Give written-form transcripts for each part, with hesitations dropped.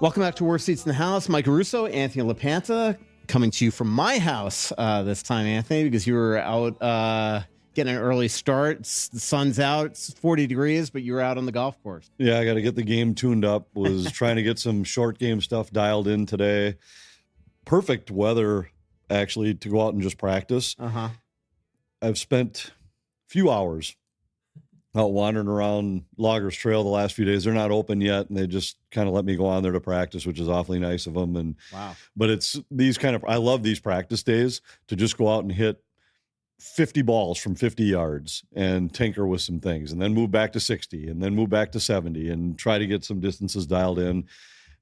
Welcome back to Worst Seats in the House. Mike Russo, Anthony LaPanta, coming to you from my house this time, Anthony, because you were out getting an early start. The sun's out. It's 40 degrees, but you were out on the golf course. Yeah, I got to get the game tuned up. Was trying to get some short game stuff dialed in today. Perfect weather, actually, to go out and just practice. I've spent a few hours out wandering around Loggers Trail the last few days. They're not open yet, and they just kind of let me go on there to practice, which is awfully nice of them. And wow. But it's these kind of, I love these practice days to just go out and hit 50 balls from 50 yards and tinker with some things, and then move back to 60, and then move back to 70, and try to get some distances dialed in.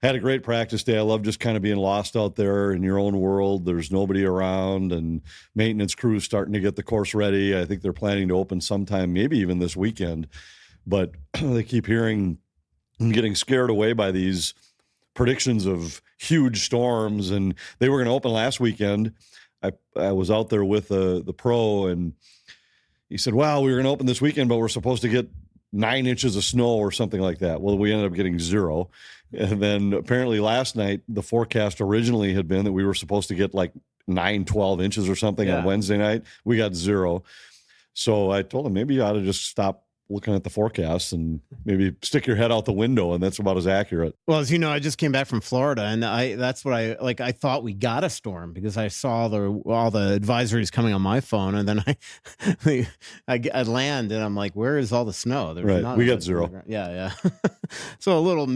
Had a great practice day. I love just kind of being lost out there in your own world. There's nobody around, and maintenance crews starting to get the course ready. I think they're planning to open sometime, maybe even this weekend. But they keep hearing and getting scared away by these predictions of huge storms. And they were going to open last weekend. I was out there with the pro, and he said, well, we were going to open this weekend, but we're supposed to get 9 inches of snow or something like that. Well, we ended up getting 0. And then apparently last night, the forecast originally had been that we were supposed to get like 9, 12 inches or something on Wednesday night. We got 0. So I told him, maybe you ought to just stop looking at the forecast and maybe stick your head out the window, and that's about as accurate. Well, as you know, I just came back from Florida, and that's what I thought we got a storm because I saw all the advisories coming on my phone, and then I land and I'm like, where is all the snow? There's right. We got 0. Yeah. So a little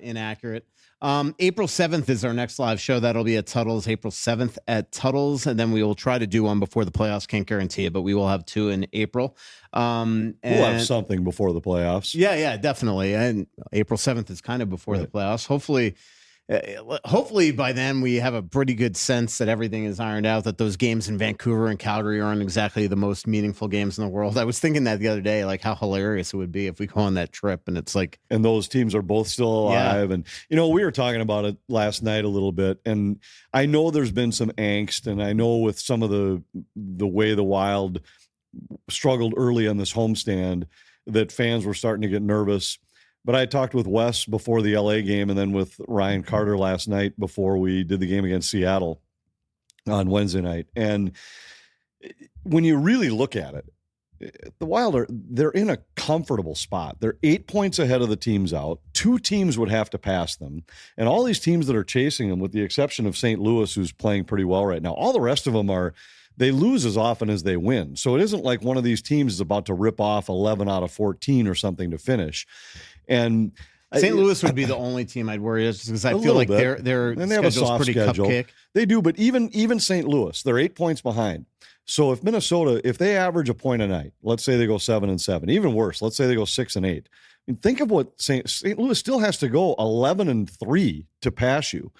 inaccurate. April 7th is our next live show. That'll be at Tuttle's, April 7th at Tuttle's. And then we will try to do one before the playoffs. Can't guarantee it, but we will have 2 in April. We'll have something before the playoffs. Yeah, definitely. And April 7th is kind of before the playoffs. Hopefully by then we have a pretty good sense that everything is ironed out, that those games in Vancouver and Calgary aren't exactly the most meaningful games in the world. I was thinking that the other day, like how hilarious it would be if we go on that trip and it's like, and those teams are both still alive. Yeah. And, we were talking about it last night a little bit, and I know there's been some angst, and I know with some of the way the Wild struggled early on this homestand that fans were starting to get nervous. But I talked with Wes before the LA game, and then with Ryan Carter last night before we did the game against Seattle on Wednesday night. And when you really look at it, the Wild they're in a comfortable spot. They're 8 points ahead of the teams out. 2 teams would have to pass them. And all these teams that are chasing them, with the exception of St. Louis, who's playing pretty well right now, all the rest of them they lose as often as they win. So it isn't like one of these teams is about to rip off 11 out of 14 or something to finish. And St. Louis would be the only team I'd worry, just because I feel like their schedule's pretty cupcake. They do, but even St. Louis, they're 8 points behind. So if Minnesota, if they average a point a night, let's say they go 7-7, even worse, let's say they go 6-8. I mean, think of what St. Louis still has to go 11-3 to pass you.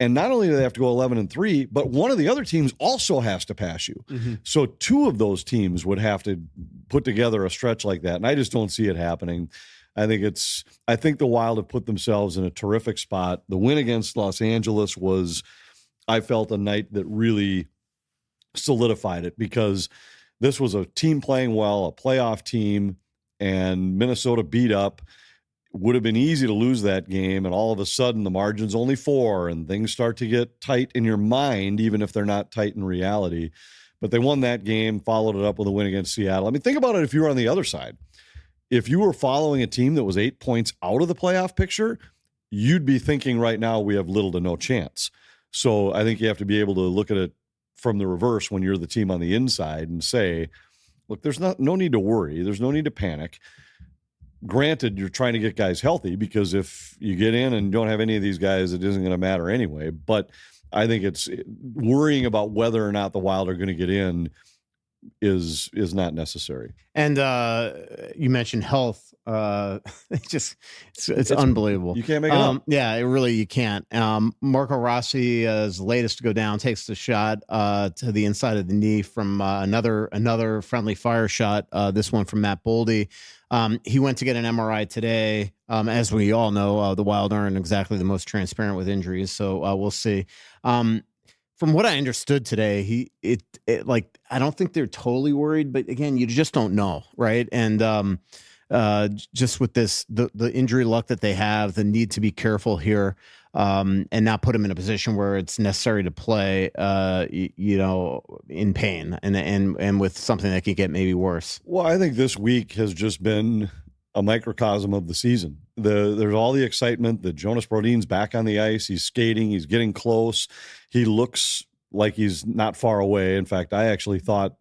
And not only do they have to go 11-3, but one of the other teams also has to pass you. Mm-hmm. So 2 of those teams would have to put together a stretch like that. And I just don't see it happening. I think the Wild have put themselves in a terrific spot. The win against Los Angeles was, I felt, a night that really solidified it, because this was a team playing well, a playoff team, and Minnesota beat up. Would have been easy to lose that game, and all of a sudden the margin's only 4, and things start to get tight in your mind, even if they're not tight in reality. But they won that game, followed it up with a win against Seattle. I mean, think about it if you were on the other side. If you were following a team that was 8 points out of the playoff picture, you'd be thinking right now we have little to no chance. So I think you have to be able to look at it from the reverse when you're the team on the inside and say, look, there's no need to worry. There's no need to panic. Granted, you're trying to get guys healthy, because if you get in and don't have any of these guys, it isn't going to matter anyway. But I think it's worrying about whether or not the Wild are going to get in is not necessary. And you mentioned health. It's unbelievable. You can't make it up. Yeah, you can't. Marco Rossi is latest to go down, takes the shot to the inside of the knee from another friendly fire shot. This one from Matt Boldy. He went to get an MRI today. As we all know, the Wild aren't exactly the most transparent with injuries, so we'll see. From what I understood today, I don't think they're totally worried, but again, you just don't know, right? And just with the injury luck that they have, the need to be careful here, and not put them in a position where it's necessary to play, in pain and with something that could get maybe worse. Well, I think this week has just been a microcosm of the season. There's all the excitement that Jonas Brodin's back on the ice. He's skating. He's getting close. He looks like he's not far away. In fact, I actually thought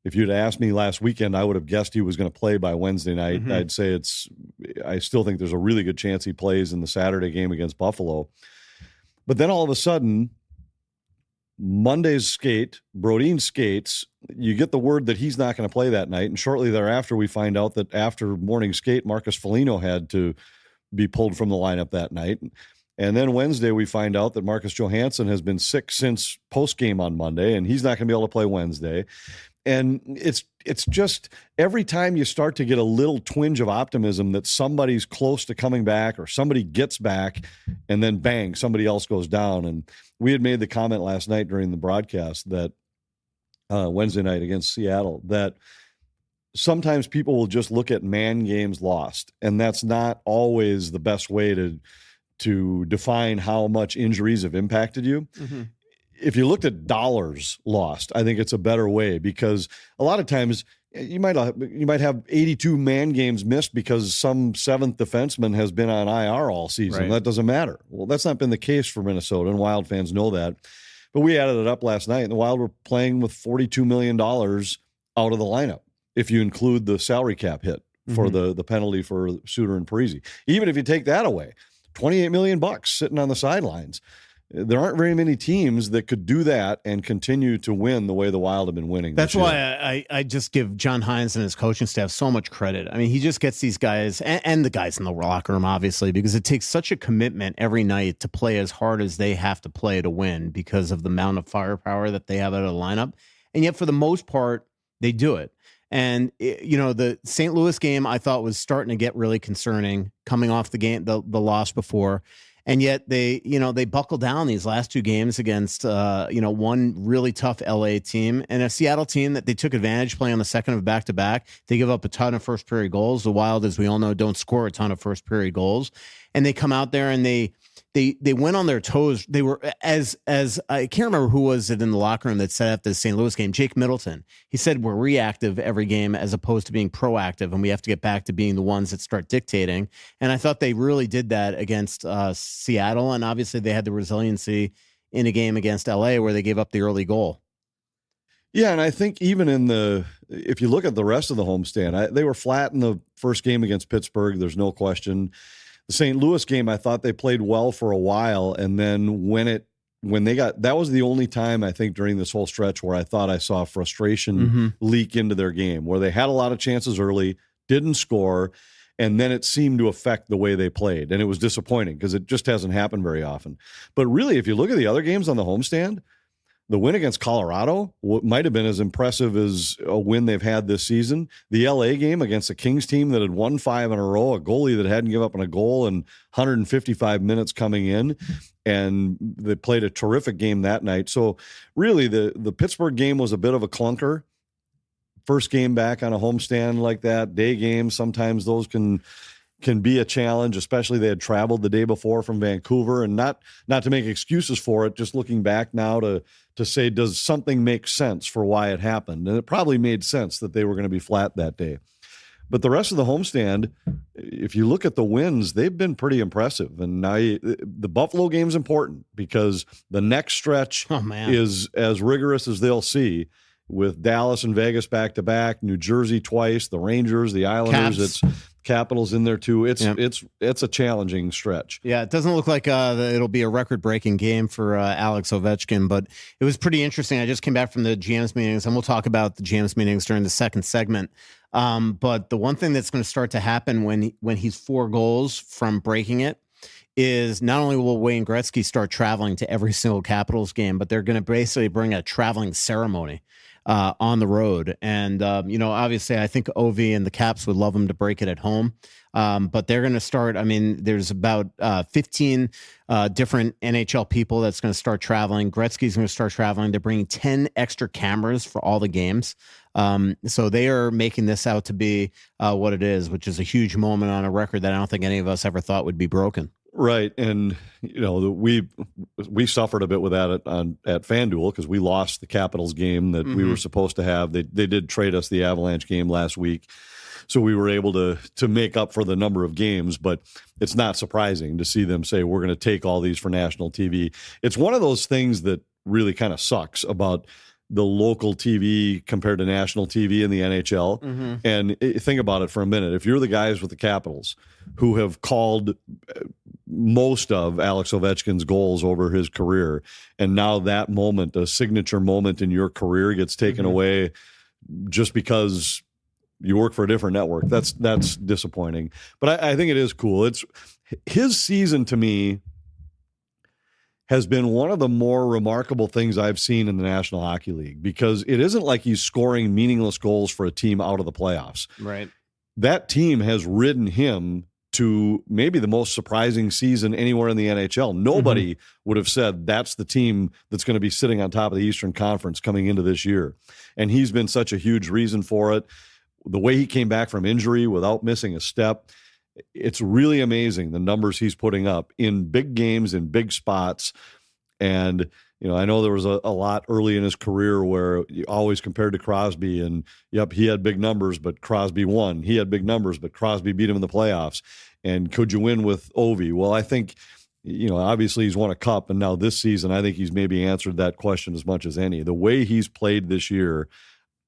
if you'd asked me last weekend, I would have guessed he was going to play by Wednesday night. Mm-hmm. I'd say I still think there's a really good chance he plays in the Saturday game against Buffalo. But then all of a sudden, Monday's skate, Brodin skates, you get the word that he's not going to play that night. And shortly thereafter, we find out that after morning skate, Marcus Foligno had to be pulled from the lineup that night. And then Wednesday, we find out that Marcus Johansson has been sick since postgame on Monday, and he's not going to be able to play Wednesday. And it's just every time you start to get a little twinge of optimism that somebody's close to coming back or somebody gets back, and then bang, somebody else goes down. And we had made the comment last night during the broadcast that Wednesday night against Seattle that sometimes people will just look at man games lost, and that's not always the best way to define how much injuries have impacted you. Mm-hmm. If you looked at dollars lost, I think it's a better way, because a lot of times you might have 82 man games missed because some seventh defenseman has been on IR all season. Right. That doesn't matter. Well, that's not been the case for Minnesota, and Wild fans know that. But we added it up last night, and the Wild were playing with $42 million out of the lineup, if you include the salary cap hit for the penalty for Suter and Parise. Even if you take that away, $28 million sitting on the sidelines. There aren't very many teams that could do that and continue to win the way the Wild have been winning. That's why I just give John Hines and his coaching staff so much credit. I mean, he just gets these guys and the guys in the locker room, obviously, because it takes such a commitment every night to play as hard as they have to play to win because of the amount of firepower that they have out of the lineup. And yet, for the most part, they do it. And, the St. Louis game I thought was starting to get really concerning coming off the game, the loss before. And yet they buckle down these last two games against, one really tough LA team and a Seattle team that they took advantage playing on the second of back-to-back. They give up a ton of first period goals. The Wild, as we all know, don't score a ton of first period goals. And they come out there and they went on their toes. They were as I can't remember who was it in the locker room that said after the St. Louis game, Jake Middleton. He said we're reactive every game as opposed to being proactive, and we have to get back to being the ones that start dictating. And I thought they really did that against Seattle, and obviously they had the resiliency in a game against LA where they gave up the early goal. Yeah, and I think even if you look at the rest of the homestand, they were flat in the first game against Pittsburgh. There's no question. The St. Louis game, I thought they played well for a while, and then that was the only time I think during this whole stretch where I thought I saw frustration leak into their game, where they had a lot of chances early, didn't score, and then it seemed to affect the way they played, and it was disappointing because it just hasn't happened very often. But really, if you look at the other games on the homestand, the win against Colorado might have been as impressive as a win they've had this season. The LA game against a Kings team that had won 5 in a row, a goalie that hadn't given up on a goal in 155 minutes coming in, and they played a terrific game that night. So really, the Pittsburgh game was a bit of a clunker. First game back on a homestand like that, day games, sometimes those can be a challenge, especially they had traveled the day before from Vancouver, and not to make excuses for it, just looking back now to say, does something make sense for why it happened? And it probably made sense that they were going to be flat that day. But the rest of the homestand, if you look at the wins, they've been pretty impressive. And now the Buffalo game's important because the next stretch is as rigorous as they'll see, with Dallas and Vegas back-to-back, New Jersey twice, the Rangers, the Islanders. It's Capitals in there too. It's a challenging stretch. Yeah, it doesn't look like it'll be a record-breaking game for Alex Ovechkin, but it was pretty interesting. I just came back from the GM's meetings, and we'll talk about the GM's meetings during the second segment. But the one thing that's going to start to happen when he's 4 goals from breaking it is not only will Wayne Gretzky start traveling to every single Capitals game, but they're going to basically bring a traveling ceremony. on the road. And, obviously I think Ovi and the Caps would love them to break it at home. But they're going to start. I mean, there's about 15 different NHL people that's going to start traveling. Gretzky's going to start traveling. They're bringing 10 extra cameras for all the games. So they are making this out to be what it is, which is a huge moment on a record that I don't think any of us ever thought would be broken. Right. And, we suffered a bit with that at FanDuel because we lost the Capitals game that we were supposed to have. They did trade us the Avalanche game last week. So we were able to make up for the number of games, but it's not surprising to see them say, we're going to take all these for national TV. It's one of those things that really kind of sucks about the local TV compared to national TV in the NHL. Mm-hmm. And think about it for a minute. If you're the guys with the Capitals who have called most of Alex Ovechkin's goals over his career, and now that moment, a signature moment in your career, gets taken away just because you work for a different network, that's disappointing. But I think it is cool. It's his season to me has been one of the more remarkable things I've seen in the National Hockey League, because it isn't like he's scoring meaningless goals for a team out of the playoffs. Right. That team has ridden him to maybe the most surprising season anywhere in the NHL. Nobody would have said that's the team that's going to be sitting on top of the Eastern Conference coming into this year. And he's been such a huge reason for it. The way he came back from injury without missing a step, it's really amazing the numbers he's putting up in big games, in big spots. And, I know there was a lot early in his career where you always compared to Crosby, and yep, he had big numbers, but Crosby won. He had big numbers, but Crosby beat him in the playoffs. And could you win with Ovi? Well, I think, obviously he's won a cup, and now this season, I think he's maybe answered that question as much as any. The way he's played this year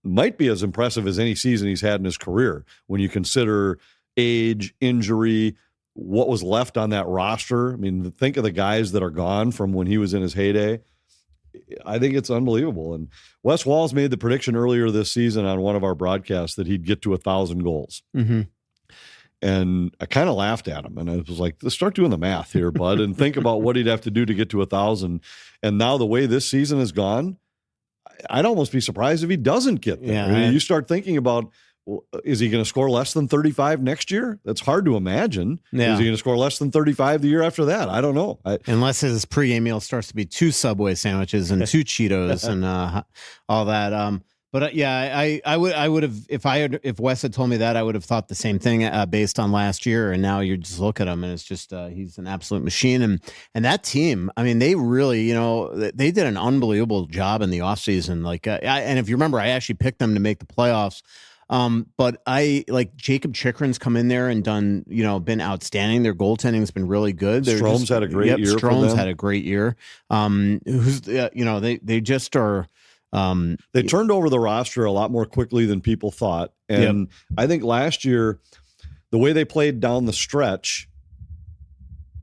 might be as impressive as any season he's had in his career when you consider age, injury, what was left on that roster. I mean, think of the guys that are gone from when he was in his heyday. I think it's unbelievable. And Wes Walz made the prediction earlier this season on one of our broadcasts that he'd get to 1,000 goals. Mm-hmm. And I kind of laughed at him. And I was like, let's start doing the math here, bud, and think about what he'd have to do to get to 1,000. And now the way this season has gone, I'd almost be surprised if he doesn't get there. Yeah, I mean, you start thinking about, well, is he going to score less than 35 next year? That's hard to imagine. Yeah. Is he going to score less than 35 the year after that? I don't know. Unless his pregame meal starts to be 2 Subway sandwiches and 2 Cheetos and all that. But I would have, if Wes had told me that, I would have thought the same thing based on last year. And now you just look at him and it's just he's an absolute machine. And that team, I mean, they really, they did an unbelievable job in the offseason. Like, and if you remember, I actually picked them to make the playoffs. But Jacob Chikrin's come in there and done, been outstanding. Their goaltending's been really good. Strome's had a great year. Strome's had a great year. They just are. They turned over the roster a lot more quickly than people thought. And I think last year, the way they played down the stretch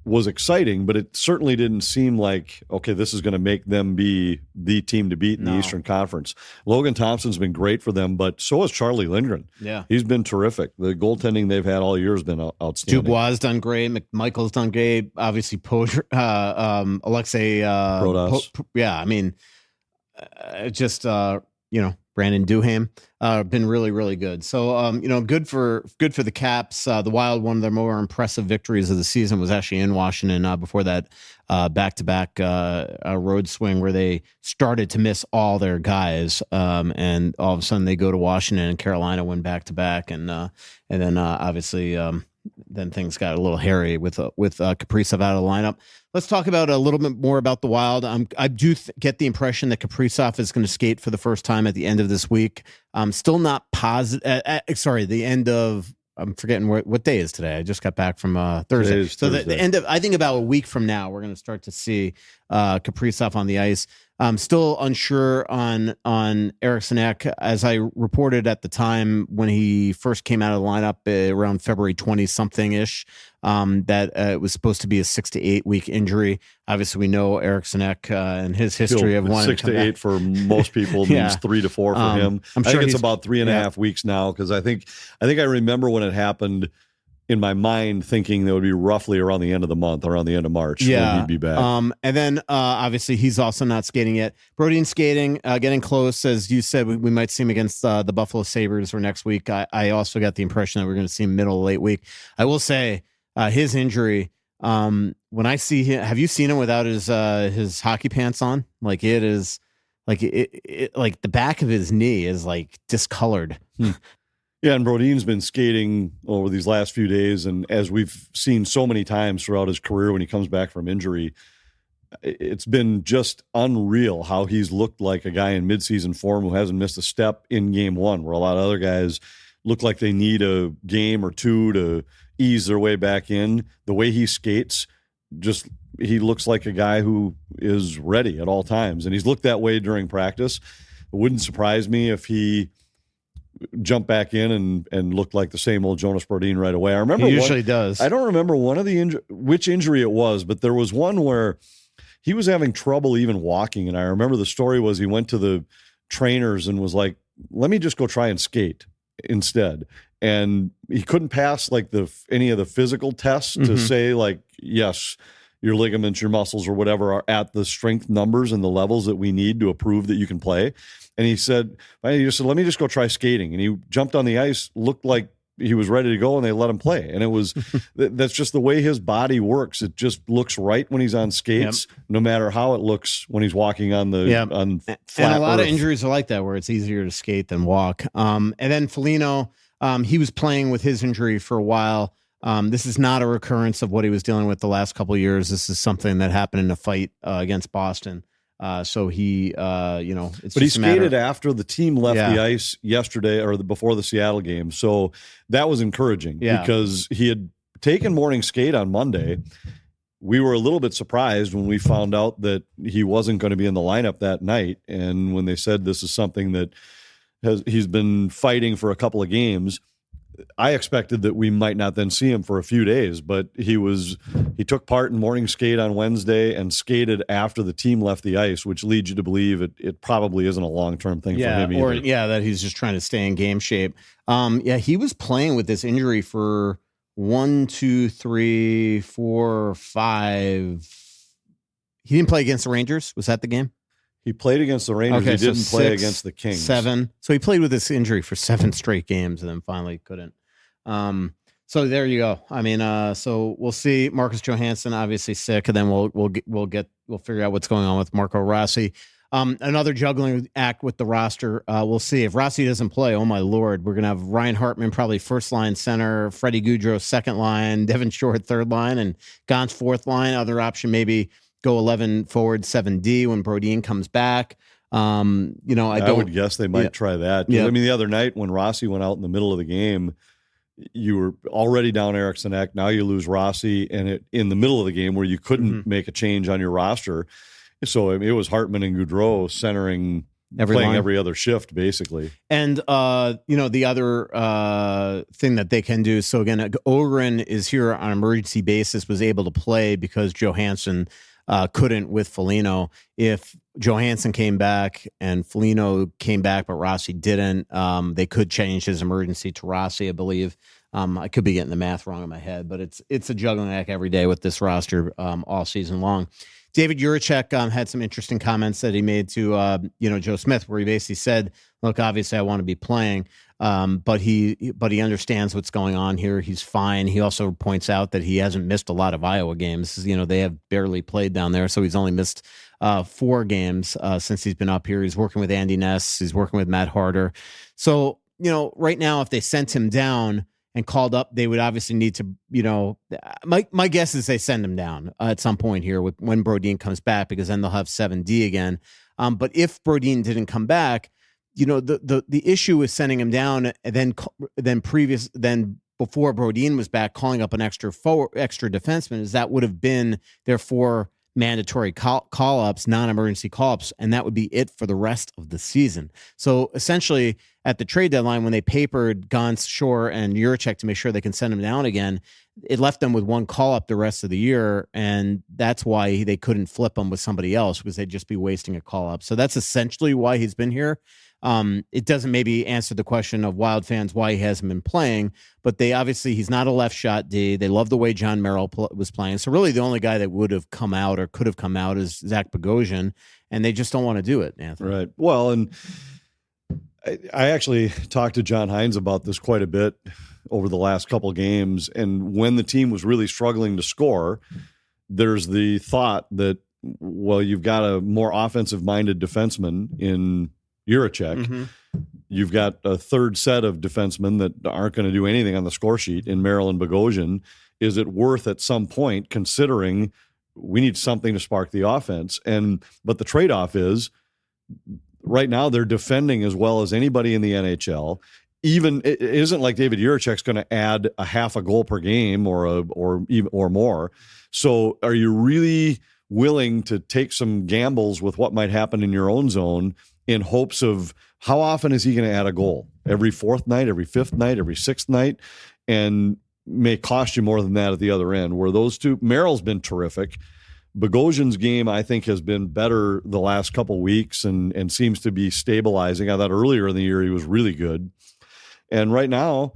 was exciting, but it certainly didn't seem like, okay, this is going to make them be the team to beat in the Eastern Conference. Logan Thompson's been great for them, but so has Charlie Lindgren. Yeah. He's been terrific. The goaltending they've had all year has been outstanding. Dubois done great. McMichael's done great. Obviously, Alexei Protas. I mean, Brandon Duham been really, really good. So, good for the Caps. The Wild, one of their more impressive victories of the season was actually in Washington before that back-to-back road swing where they started to miss all their guys. And all of a sudden they go to Washington and Carolina win back-to-back. And then obviously then things got a little hairy with Kaprizov out of the lineup. Let's talk about a little bit more about the Wild. I do get the impression that Kaprizov is going to skate for the first time at the end of this week. I'm still not positive. The end of, I'm forgetting what day is today. I just got back from Thursday. So Thursday. The end of, I think about a week from now, we're going to start to see Kaprizov on the ice. I'm still unsure on Eriksson Ek, as I reported at the time when he first came out of the lineup around February 20-something-ish, that it was supposed to be a 6 to 8 week injury. Obviously, we know Eriksson Ek and his history of wanting 6 to 8 for most people means 3 to 4 for him. I'm I sure think it's about 3.5 weeks now, because I think I remember when it happened in my mind thinking that would be roughly around the end of the month, around the end of March. When he'd be back. And then obviously he's also not skating yet. Brodin's skating, getting close. As you said, we might see him against the Buffalo Sabres for next week. I also got the impression that we're going to see him middle late week. I will say his injury, when I see him, have you seen him without his hockey pants on? Like it is like like the back of his knee is like discolored. Yeah, and Brodin's been skating over these last few days, and as we've seen so many times throughout his career when he comes back from injury, it's been just unreal how he's looked like a guy in midseason form who hasn't missed a step in game one, where a lot of other guys look like they need a game or two to ease their way back in. The way he skates, he looks like a guy who is ready at all times, and he's looked that way during practice. It wouldn't surprise me if he jump back in and look like the same old Jonas Brodin right away. I remember he usually does. I don't remember one of the which injury it was, but there was one where he was having trouble even walking. And I remember the story was he went to the trainers and was like, let me just go try and skate instead. And he couldn't pass like any of the physical tests to say like, yes, your ligaments, your muscles or whatever are at the strength numbers and the levels that we need to approve that you can play. And he just said, let me just go try skating. And he jumped on the ice, looked like he was ready to go, and they let him play. And it was, that's just the way his body works. It just looks right when he's on skates, no matter how it looks when he's walking on on flat and a lot earth. of injuries are like that, where it's easier to skate than walk. And then Foligno, he was playing with his injury for a while. This is not a recurrence of what he was dealing with the last couple of years. This is something that happened in a fight against Boston. So he, it's but he just skated after the team left the ice yesterday or before the Seattle game. So that was encouraging because he had taken morning skate on Monday. We were a little bit surprised when we found out that he wasn't going to be in the lineup that night. And when they said this is something that he's been fighting for a couple of games, I expected that we might not then see him for a few days, but he took part in morning skate on Wednesday and skated after the team left the ice, which leads you to believe it probably isn't a long-term thing for him either. Or that he's just trying to stay in game shape. He was playing with this injury for 1, 2, 3, 4, 5. He didn't play against the Rangers. Was that the game? He played against the Rangers. Okay, he didn't so play 6, against the Kings. 7. So he played with this injury for 7 straight games and then finally couldn't. So there you go. I mean, so we'll see. Marcus Johansson obviously sick, and then we'll figure out what's going on with Marco Rossi. Another juggling act with the roster. We'll see if Rossi doesn't play. Oh my Lord, we're gonna have Ryan Hartman probably first line center, Freddie Gaudreau second line, Devin Shore third line, and Gaunt's fourth line. Other option maybe go 11 forward, 7D when Brodin comes back. I would guess they might try that. I mean, the other night when Rossi went out in the middle of the game, you were already down Eriksson Ek. Now you lose Rossi, and in the middle of the game where you couldn't make a change on your roster. So it was Hartman and Gaudreau centering, playing every other shift, basically. And, the other thing that they can do, so again, Ogren is here on an emergency basis, was able to play because Johansson couldn't with Foligno. If Johansson came back and Foligno came back, but Rossi didn't, they could change his emergency to Rossi, I believe. I could be getting the math wrong in my head, but it's a juggling act every day with this roster all season long. David Juracek had some interesting comments that he made to Joe Smith, where he basically said, look, obviously I want to be playing, but he understands what's going on here. He's fine. He also points out that he hasn't missed a lot of Iowa games. They have barely played down there, so he's only missed 4 games since he's been up here. He's working with Andy Ness. He's working with Matt Harder. So, right now, if they sent him down and called up, they would obviously need to, my guess is they send him down at some point here when Brodin comes back, because then they'll have 7D again. But if Brodin didn't come back, the issue with sending him down and then before Brodin was back, calling up an extra defenseman, is that would have been their 4 mandatory call-ups, non-emergency call-ups, and that would be it for the rest of the season. So essentially, at the trade deadline, when they papered Gaunt, Shore, and Juracek to make sure they can send him down again, it left them with 1 call-up the rest of the year, and that's why they couldn't flip him with somebody else, because they'd just be wasting a call-up. So that's essentially why he's been here. It doesn't maybe answer the question of Wild fans why he hasn't been playing, but he's not a left shot D. They love the way John Merrill was playing. So really the only guy that would have come out or could have come out is Zach Bogosian, and they just don't want to do it, Anthony. Right. Well, and I actually talked to John Hines about this quite a bit over the last couple games. And when the team was really struggling to score, there's the thought that, well, you've got a more offensive-minded defenseman in Jiricek. Mm-hmm. You've got a third set of defensemen that aren't going to do anything on the score sheet in Merrill and Bogosian. Is it worth at some point considering we need something to spark the offense? But the trade-off is right now they're defending as well as anybody in the NHL. Even it isn't like David Jiricek's going to add a half a goal per game or more. So are you really willing to take some gambles with what might happen in your own zone in hopes of how often is he going to add a goal? Every fourth night, every fifth night, every sixth night, and may cost you more than that at the other end. Where those two, Merrill's been terrific. Bogosian's game, I think, has been better the last couple weeks and seems to be stabilizing. I thought earlier in the year he was really good. And right now,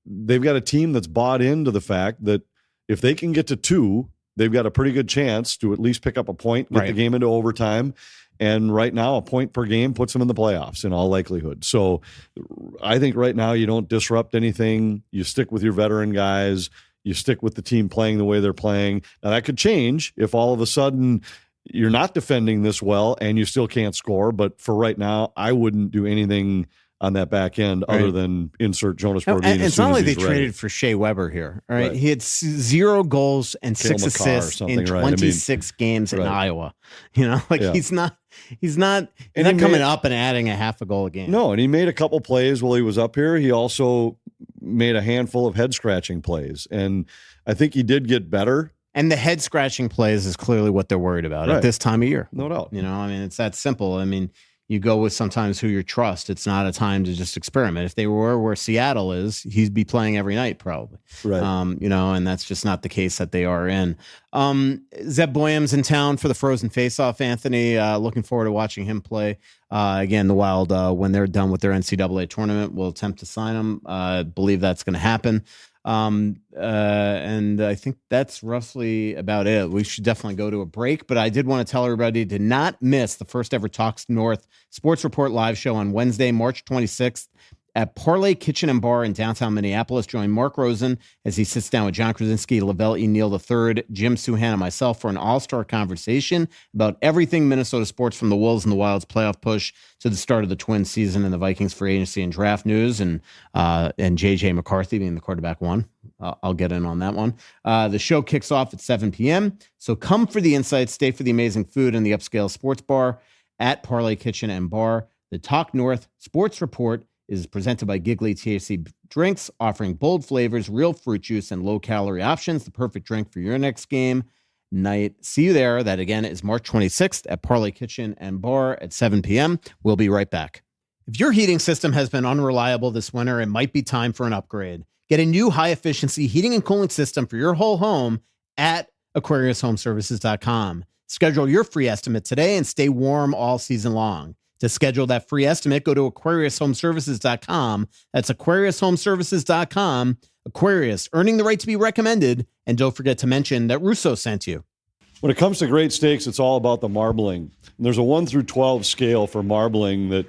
they've got a team that's bought into the fact that if they can get to 2, they've got a pretty good chance to at least pick up a point, get the game into overtime. And right now, a point per game puts them in the playoffs in all likelihood. So I think right now you don't disrupt anything. You stick with your veteran guys. You stick with the team playing the way they're playing. Now, that could change if all of a sudden you're not defending this well and you still can't score. But for right now, I wouldn't do anything on that back end other than insert Jonas Brodin. And it's not like they traded for Shea Weber here. Right? He had 0 goals and 6 assists in 26 games in Iowa. He's not coming up and adding a half a goal a game. No, and he made a couple plays while he was up here. He also made a handful of head scratching plays, and I think he did get better. And the head scratching plays is clearly what they're worried about at this time of year. No doubt. It's that simple. You go with sometimes who you trust. It's not a time to just experiment. If they were where Seattle is, he'd be playing every night probably. Right. And that's just not the case that they are in. Zeb Boyum's in town for the Frozen Faceoff, Anthony. Looking forward to watching him play. Again, the Wild, when they're done with their NCAA tournament, will attempt to sign him. I believe that's going to happen. And I think that's roughly about it. We should definitely go to a break, but I did want to tell everybody to not miss the first ever Talks North Sports Report live show on Wednesday, March 26th at Parlay Kitchen and Bar in downtown Minneapolis. Join Mark Rosen as he sits down with John Krasinski, Lavelle E. Neal III, Jim Suhan, and myself for an all-star conversation about everything Minnesota sports, from the Wolves and the Wild's playoff push to the start of the Twins season and the Vikings free agency and draft news, and J.J. McCarthy being the quarterback one. I'll get in on that one. The show kicks off at 7 p.m., so come for the insights, stay for the amazing food and the upscale sports bar at Parlay Kitchen and Bar. The Talk North Sports Report is presented by Giggly THC Drinks, offering bold flavors, real fruit juice, and low-calorie options. The perfect drink for your next game night. See you there. That, again, is March 26th at Parlay Kitchen and Bar at 7 p.m. We'll be right back. If your heating system has been unreliable this winter, it might be time for an upgrade. Get a new high-efficiency heating and cooling system for your whole home at AquariusHomeservices.com. Schedule your free estimate today and stay warm all season long. To schedule that free estimate, go to AquariusHomeservices.com. That's AquariusHomeservices.com. Aquarius, earning the right to be recommended. And don't forget to mention that Russo sent you. When it comes to great steaks, it's all about the marbling. And there's a 1 through 12 scale for marbling that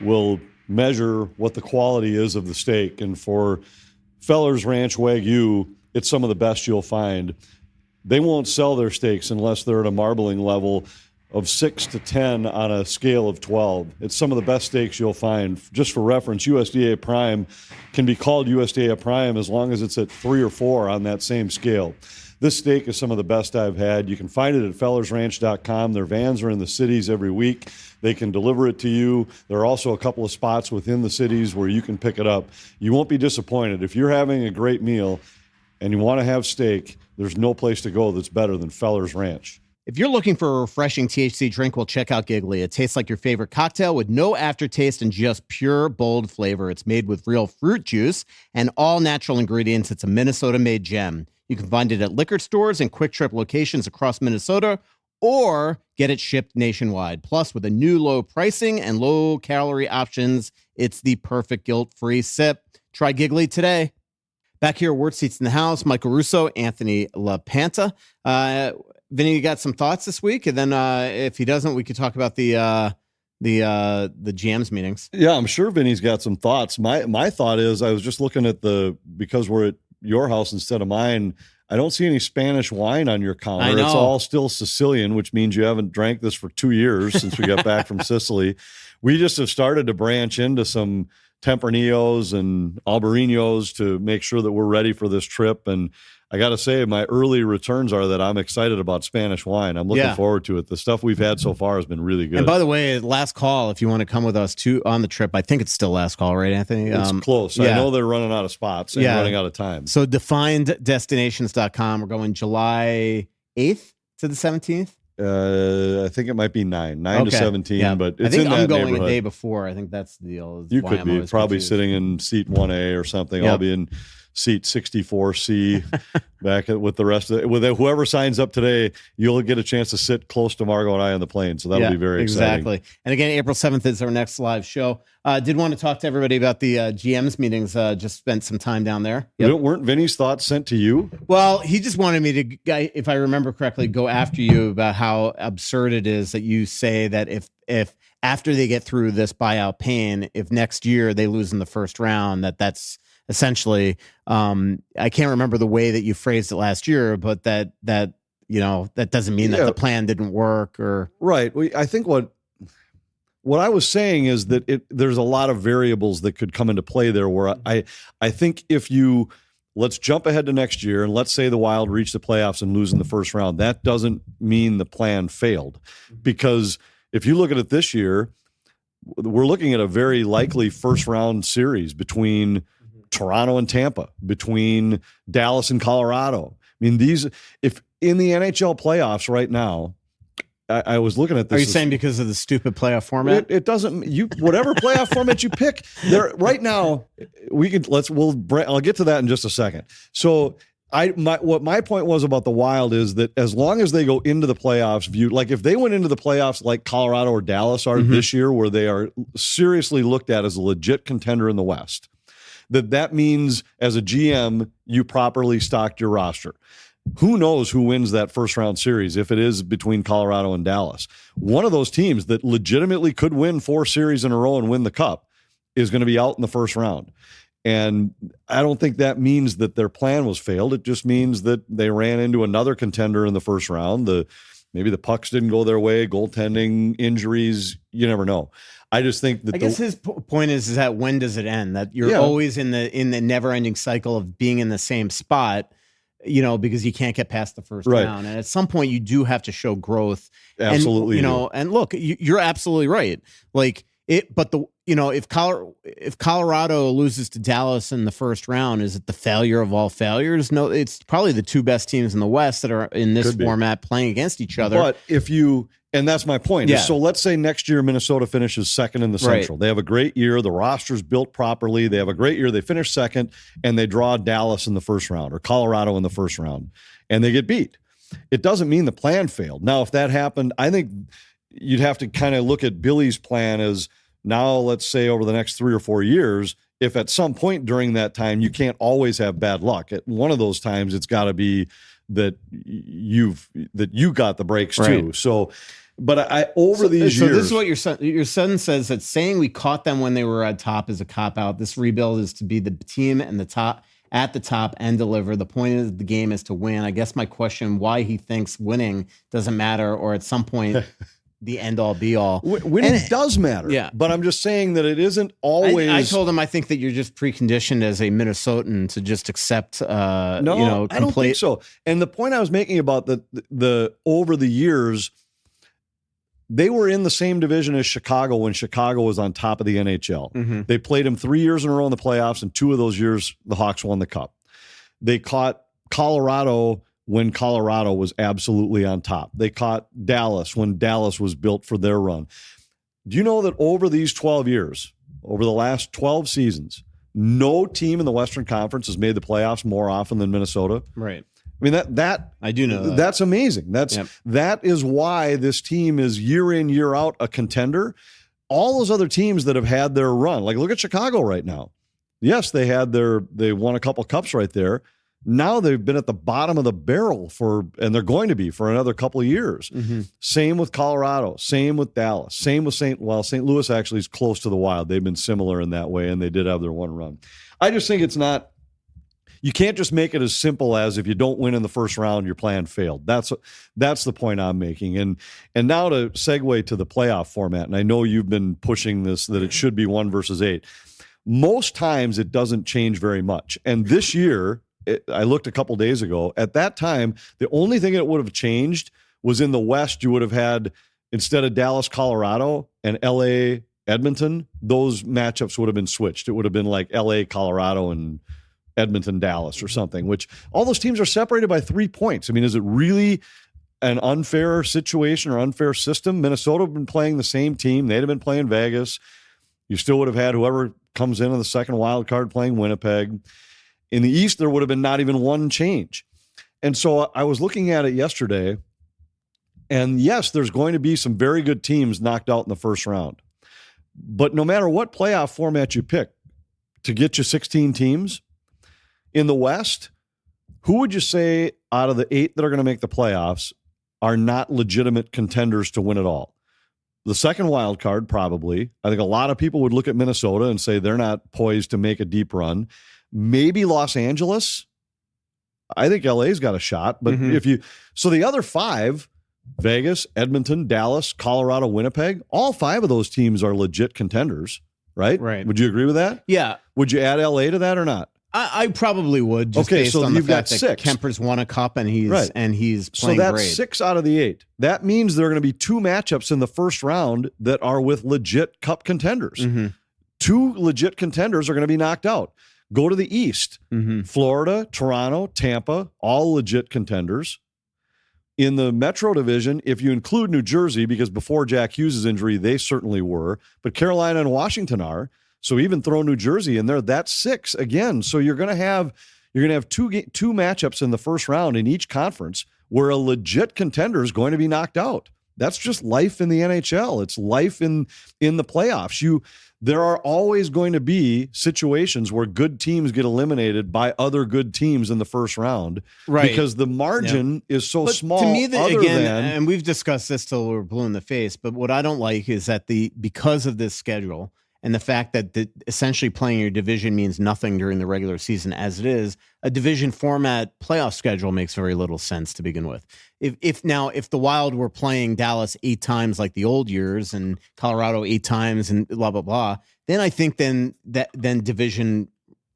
will measure what the quality is of the steak. And for Feller's Ranch Wagyu, it's some of the best you'll find. They won't sell their steaks unless they're at a marbling level of 6 to 10 on a scale of 12. It's some of the best steaks you'll find. Just for reference, USDA Prime can be called USDA Prime as long as it's at 3 or 4 on that same scale. This steak is some of the best I've had. You can find it at fellersranch.com. Their vans are in the cities every week. They can deliver it to you. There are also a couple of spots within the cities where you can pick it up. You won't be disappointed. If you're having a great meal and you want to have steak, there's no place to go that's better than Feller's Ranch. If you're looking for a refreshing THC drink, well, check out Giggly. It tastes like your favorite cocktail with no aftertaste and just pure, bold flavor. It's made with real fruit juice and all natural ingredients. It's a Minnesota-made gem. You can find it at liquor stores and Quick Trip locations across Minnesota or get it shipped nationwide. Plus, with a new low pricing and low calorie options, it's the perfect guilt-free sip. Try Giggly today. Back here, Word Seats in the House, Michael Russo, Anthony LaPanta. Vinny, you got some thoughts this week? And then if he doesn't, we could talk about the GM's meetings. Yeah, I'm sure Vinny's got some thoughts. My thought is, I was just looking at because we're at your house instead of mine, I don't see any Spanish wine on your counter. It's all still Sicilian, which means you haven't drank this for 2 years since we got back from Sicily. We just have started to branch into some Tempranillos and Albariños to make sure that we're ready for this trip. And I got to say, my early returns are that I'm excited about Spanish wine. I'm looking forward to it. The stuff we've had so far has been really good. And by the way, last call, if you want to come with us on the trip, I think it's still last call, right, Anthony? It's close. Yeah. I know they're running out of spots and running out of time. So defineddestinations.com. We're going July 8th to the 17th. I think it might be 9 to 17, but it's I think in I'm that going neighborhood. A day before. I think that's the deal. You could be probably sitting in seat 1A or something. I'll be in seat 64C back with the rest of it. With whoever signs up today, you'll get a chance to sit close to Margot and I on the plane. So that'll be very exciting. Exactly. And again, April 7th is our next live show. Did want to talk to everybody about the GM's meetings. Just spent some time down there. Weren't Vinny's thoughts sent to you? Well, he just wanted me to, if I remember correctly, go after you about how absurd it is that you say that if after they get through this buyout pain, if next year they lose in the first round, that's essentially, I can't remember the way that you phrased it last year, but that doesn't mean that the plan didn't work or right. I think what I was saying is that there's a lot of variables that could come into play there where I think let's jump ahead to next year and let's say the Wild reach the playoffs and lose in the first round. That doesn't mean the plan failed, because if you look at it this year, we're looking at a very likely first round series between Toronto and Tampa, between Dallas and Colorado. I mean, if in the NHL playoffs right now, I was looking at this. Are you saying because of the stupid playoff format? It doesn't. Whatever playoff format you pick, there right now. I'll get to that in just a second. So what my point was about the Wild is that as long as they go into the playoffs, like if they went into the playoffs like Colorado or Dallas are this year, where they are seriously looked at as a legit contender in the West, that means as a GM you properly stocked your roster. Who knows who wins that first round series if it is between Colorado and Dallas? One of those teams that legitimately could win 4 series in a row and win the cup is going to be out in the first round. And I don't think that means that their plan was failed. It just means that they ran into another contender in the first round. Maybe the pucks didn't go their way, goaltending, injuries, you never know. I just think that I guess his point is that when does it end? That you're always in the never-ending cycle of being in the same spot, because you can't get past the first round. And at some point you do have to show growth. Absolutely. And look, you're absolutely right. Like but if Colorado loses to Dallas in the first round, is it the failure of all failures? No, it's probably the 2 best teams in the West that are in this format playing against each other. But and that's my point. So let's say next year Minnesota finishes second in the Central. They have a great year. The roster's built properly. They have a great year. They finish second, and they draw Dallas in the first round or Colorado in the first round, and they get beat. It doesn't mean the plan failed. Now, if that happened, I think you'd have to kind of look at Billy's plan as now, let's say over the next 3 or 4 years, if at some point during that time you can't always have bad luck, at one of those times it's got to be that you got the breaks too. So, but these years. So this is what your son says, that saying we caught them when they were at top is a cop out. This rebuild is to be the team and at the top and deliver. The point of the game is to win. I guess my question, why he thinks winning doesn't matter, or at some point the end all be all. Winning does matter. Yeah. But I'm just saying that it isn't always. I told him I think that you're just preconditioned as a Minnesotan to just accept, I don't think so. And the point I was making about the over the years, they were in the same division as Chicago when Chicago was on top of the NHL. Mm-hmm. They played them 3 years in a row in the playoffs, and 2 of those years the Hawks won the cup. They caught Colorado when Colorado was absolutely on top. They caught Dallas when Dallas was built for their run. Do you know that over these 12 years, over the last 12 seasons, no team in the Western Conference has made the playoffs more often than Minnesota? Right. I mean, that I do know that's amazing. That is why this team is year in, year out a contender. All those other teams that have had their run, like look at Chicago right now. Yes, they won a couple cups right there. Now they've been at the bottom of the barrel and they're going to be for another couple of years. Mm-hmm. Same with Colorado, same with Dallas, same with St. Louis actually is close to the Wild. They've been similar in that way, and they did have their one run. I just think you can't just make it as simple as if you don't win in the first round, your plan failed. That's the point I'm making. And now to segue to the playoff format, and I know you've been pushing this, that it should be 1 versus 8. Most times it doesn't change very much. And this year, I looked a couple days ago, at that time, the only thing that would have changed was in the West, you would have had, instead of Dallas, Colorado, and LA, Edmonton, those matchups would have been switched. It would have been like LA, Colorado, and Edmonton, Dallas or something, which all those teams are separated by 3 points. I mean, is it really an unfair situation or unfair system? Minnesota have been playing the same team. They'd have been playing Vegas. You still would have had whoever comes in on the second wild card playing Winnipeg. In the East, there would have been not even one change. And so I was looking at it yesterday, and yes, there's going to be some very good teams knocked out in the first round. But no matter what playoff format you pick to get you 16 teams, in the West, who would you say out of the 8 that are going to make the playoffs are not legitimate contenders to win it all? The second wild card, probably. I think a lot of people would look at Minnesota and say they're not poised to make a deep run. Maybe Los Angeles. I think LA's got a shot. But so the other 5, Vegas, Edmonton, Dallas, Colorado, Winnipeg, all 5 of those teams are legit contenders, right? Right. Would you agree with that? Yeah. Would you add LA to that or not? I probably would. Just based on the fact that 6. Kemper's won a cup and he's playing so that's great. 6 out of the 8. That means there are going to be 2 matchups in the first round that are with legit cup contenders. 2 legit contenders are going to be knocked out. Go to the East. Florida, Toronto, Tampa, all legit contenders. In the Metro Division, if you include New Jersey, because before Jack Hughes' injury, they certainly were, but Carolina and Washington are. So even throw New Jersey in there, that's 6 again. So you're going to have 2 matchups in the first round in each conference where a legit contender is going to be knocked out. That's just life in the NHL. It's life in the playoffs. There are always going to be situations where good teams get eliminated by other good teams in the first round, right? Because the margin is so small. To me, and we've discussed this till we're blue in the face. But what I don't like is that because of this schedule. And the fact that essentially playing your division means nothing during the regular season as it is, a division format playoff schedule makes very little sense to begin with. If the Wild were playing Dallas 8 times like the old years and Colorado 8 times and blah, blah, blah, then I think then division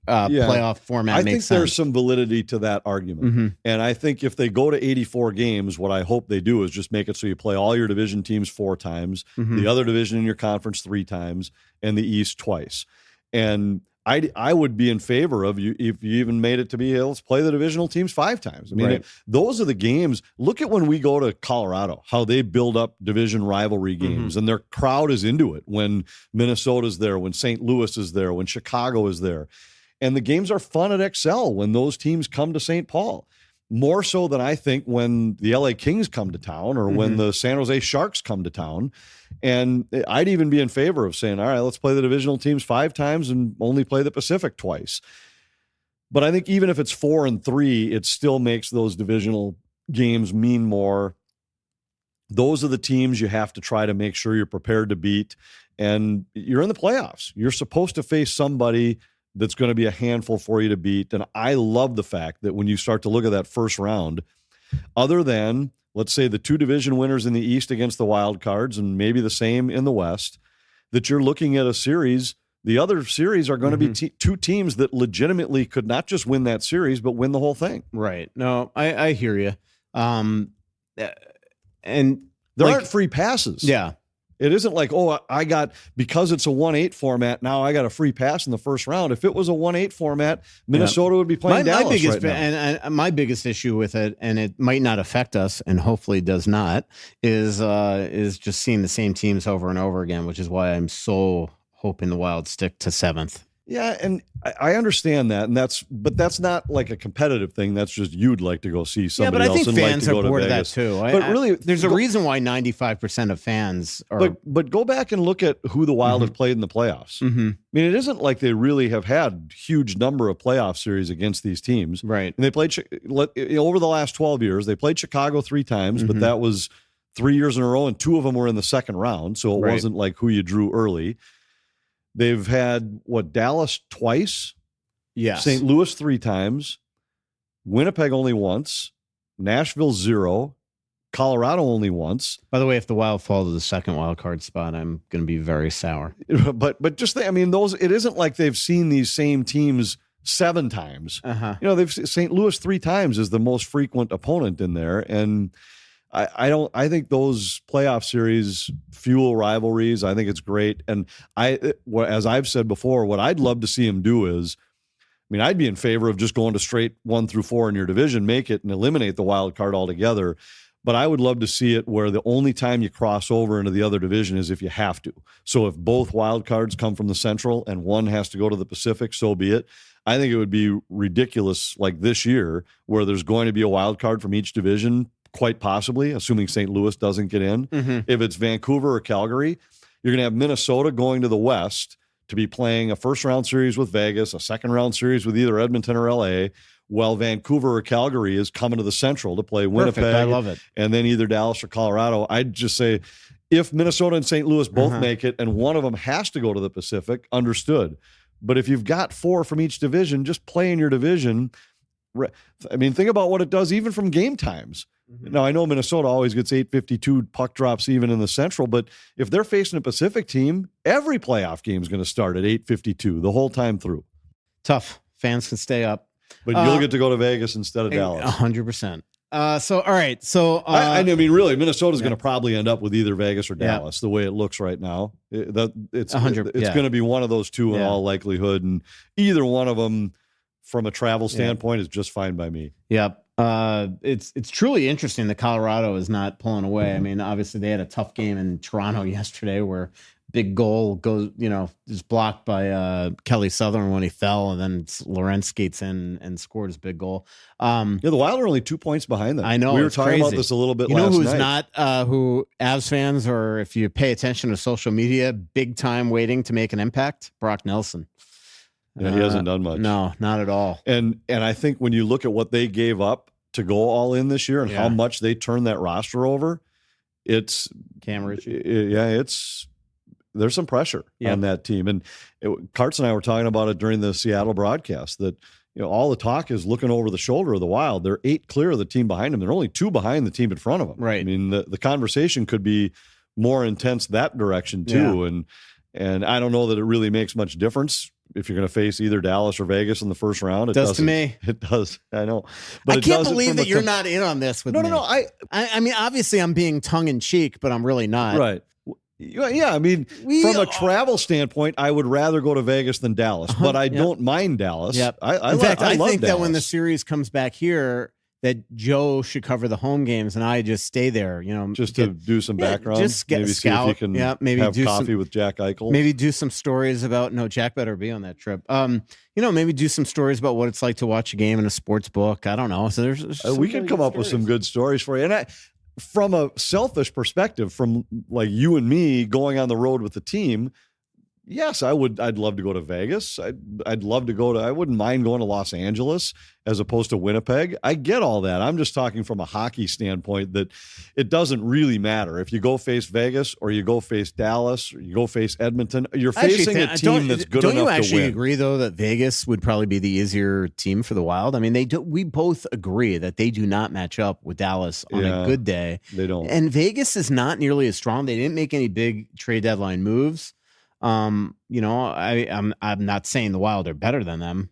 playoff format makes sense. I think there's some validity to that argument. And I think if they go to 84 games, what I hope they do is just make it so you play all your division teams 4 times, the other division in your conference 3 times, and the East twice. And I would be in favor of you if you even made it to be, let's play the divisional teams 5 times. I mean, those are the games. Look at when we go to Colorado, how they build up division rivalry games, and their crowd is into it when Minnesota's there, when St. Louis is there, when Chicago is there. And the games are fun at Excel when those teams come to St. Paul. More so than I think when the LA Kings come to town or when the San Jose Sharks come to town. And I'd even be in favor of saying, all right, let's play the divisional teams 5 times and only play the Pacific twice. But I think even if it's 4 and 3, it still makes those divisional games mean more. Those are the teams you have to try to make sure you're prepared to beat. And you're in the playoffs. You're supposed to face somebody that's going to be a handful for you to beat. And I love the fact that when you start to look at that first round, other than, let's say, the 2 division winners in the East against the wild cards and maybe the same in the West, that you're looking at a series. The other series are going to be 2 teams that legitimately could not just win that series, but win the whole thing. Right. No, I hear you. And there aren't free passes. Yeah. It isn't like, because it's a 1-8 format, now I got a free pass in the first round. If it was a 1-8 format, Minnesota would be playing Dallas right now. And my biggest issue with it, and it might not affect us, and hopefully does not, is just seeing the same teams over and over again, which is why I'm so hoping the Wild stick to 7th. Yeah, and I understand that, and but that's not like a competitive thing. That's just you'd like to go see somebody else and like to go to Vegas. Fans are bored of that too. But really, there's a reason why 95% of fans are. But go back and look at who the Wild have played in the playoffs. Mm-hmm. I mean, it isn't like they really have had huge number of playoff series against these teams, right? And they played over the last 12 years. They played Chicago 3 times, but that was 3 years in a row, and 2 of them were in the second round, so it wasn't like who you drew early. They've had, Dallas twice? Yes. St. Louis 3 times. Winnipeg only once. Nashville 0. Colorado only once. By the way, if the Wild fall to the second wild card spot, I'm going to be very sour. But just think, I mean, it isn't like they've seen these same teams 7 times. They've St. Louis 3 times is the most frequent opponent in there, and I think those playoff series fuel rivalries. I think it's great. And as I've said before, what I'd love to see him do is, I'd be in favor of just going to straight 1 through 4 in your division, make it and eliminate the wild card altogether. But I would love to see it where the only time you cross over into the other division is if you have to. So if both wild cards come from the Central and one has to go to the Pacific, so be it. I think it would be ridiculous like this year where there's going to be a wild card from each division. Quite possibly, assuming St. Louis doesn't get in. If it's Vancouver or Calgary, you're going to have Minnesota going to the West to be playing a first-round series with Vegas, a second-round series with either Edmonton or LA, while Vancouver or Calgary is coming to the Central to play Winnipeg. Perfect. I love it. And then either Dallas or Colorado. I'd just say if Minnesota and St. Louis both make it and one of them has to go to the Pacific, understood. But if you've got 4 from each division, just play in your division. Think about what it does even from game times. Now, I know Minnesota always gets 8:52 puck drops even in the Central, but if they're facing a Pacific team, every playoff game is going to start at 8:52 the whole time through. Tough. Fans can stay up. But you'll get to go to Vegas instead of Dallas. 100%. So, all right. So, really, Minnesota's going to probably end up with either Vegas or Dallas, the way it looks right now. It's going to be one of those two in all likelihood, and either one of them, from a travel standpoint, is just fine by me. Yep. It's truly interesting that Colorado is not pulling away. Obviously they had a tough game in Toronto yesterday where big goal goes, is blocked by Kelly Southern when he fell, and then Lorenz skates in and scored his big goal. The Wild are only 2 points behind them. I know. We were talking about this a little bit last night. You know who's not, who Avs fans, or if you pay attention to social media, big time waiting to make an impact? Brock Nelson. Yeah, he hasn't done much. No, not at all. And I think when you look at what they gave up to go all in this year and how much they turned that roster over, it's Cam Ritchie. There's some pressure on that team. And Karts and I were talking about it during the Seattle broadcast that all the talk is looking over the shoulder of the Wild. They're 8 clear of the team behind them. They're only 2 behind the team in front of them. Right. The conversation could be more intense that direction too. Yeah. And I don't know that it really makes much difference if you're going to face either Dallas or Vegas in the first round. It does to me. It does. I know. But I can't believe that you're not in on this with me. No. Obviously I'm being tongue in cheek, but I'm really not. Right. Yeah. From a travel standpoint, I would rather go to Vegas than Dallas, but I don't mind Dallas. Yep. I in fact, I love think Dallas. that when the series comes back here, that Joe should cover the home games and I just stay there, just to do some background, just get maybe scout. See if you can maybe have do coffee with Jack Eichel. Maybe do some stories about, Jack better be on that trip. Maybe do some stories about what it's like to watch a game in a sports book. I don't know. So there's we could come up with some good stories for you. And from a selfish perspective, from like you and me going on the road with the team, yes, I'd love to go to Vegas. I'd love to go to. I wouldn't mind going to Los Angeles as opposed to Winnipeg. I get all that. I'm just talking from a hockey standpoint that it doesn't really matter if you go face Vegas or you go face Dallas or you go face Edmonton. You're facing a team that's good enough to win. Don't you actually agree though that Vegas would probably be the easier team for the Wild? We both agree that they do not match up with Dallas on a good day. They don't. And Vegas is not nearly as strong. They didn't make any big trade deadline moves. I'm not saying the Wild are better than them.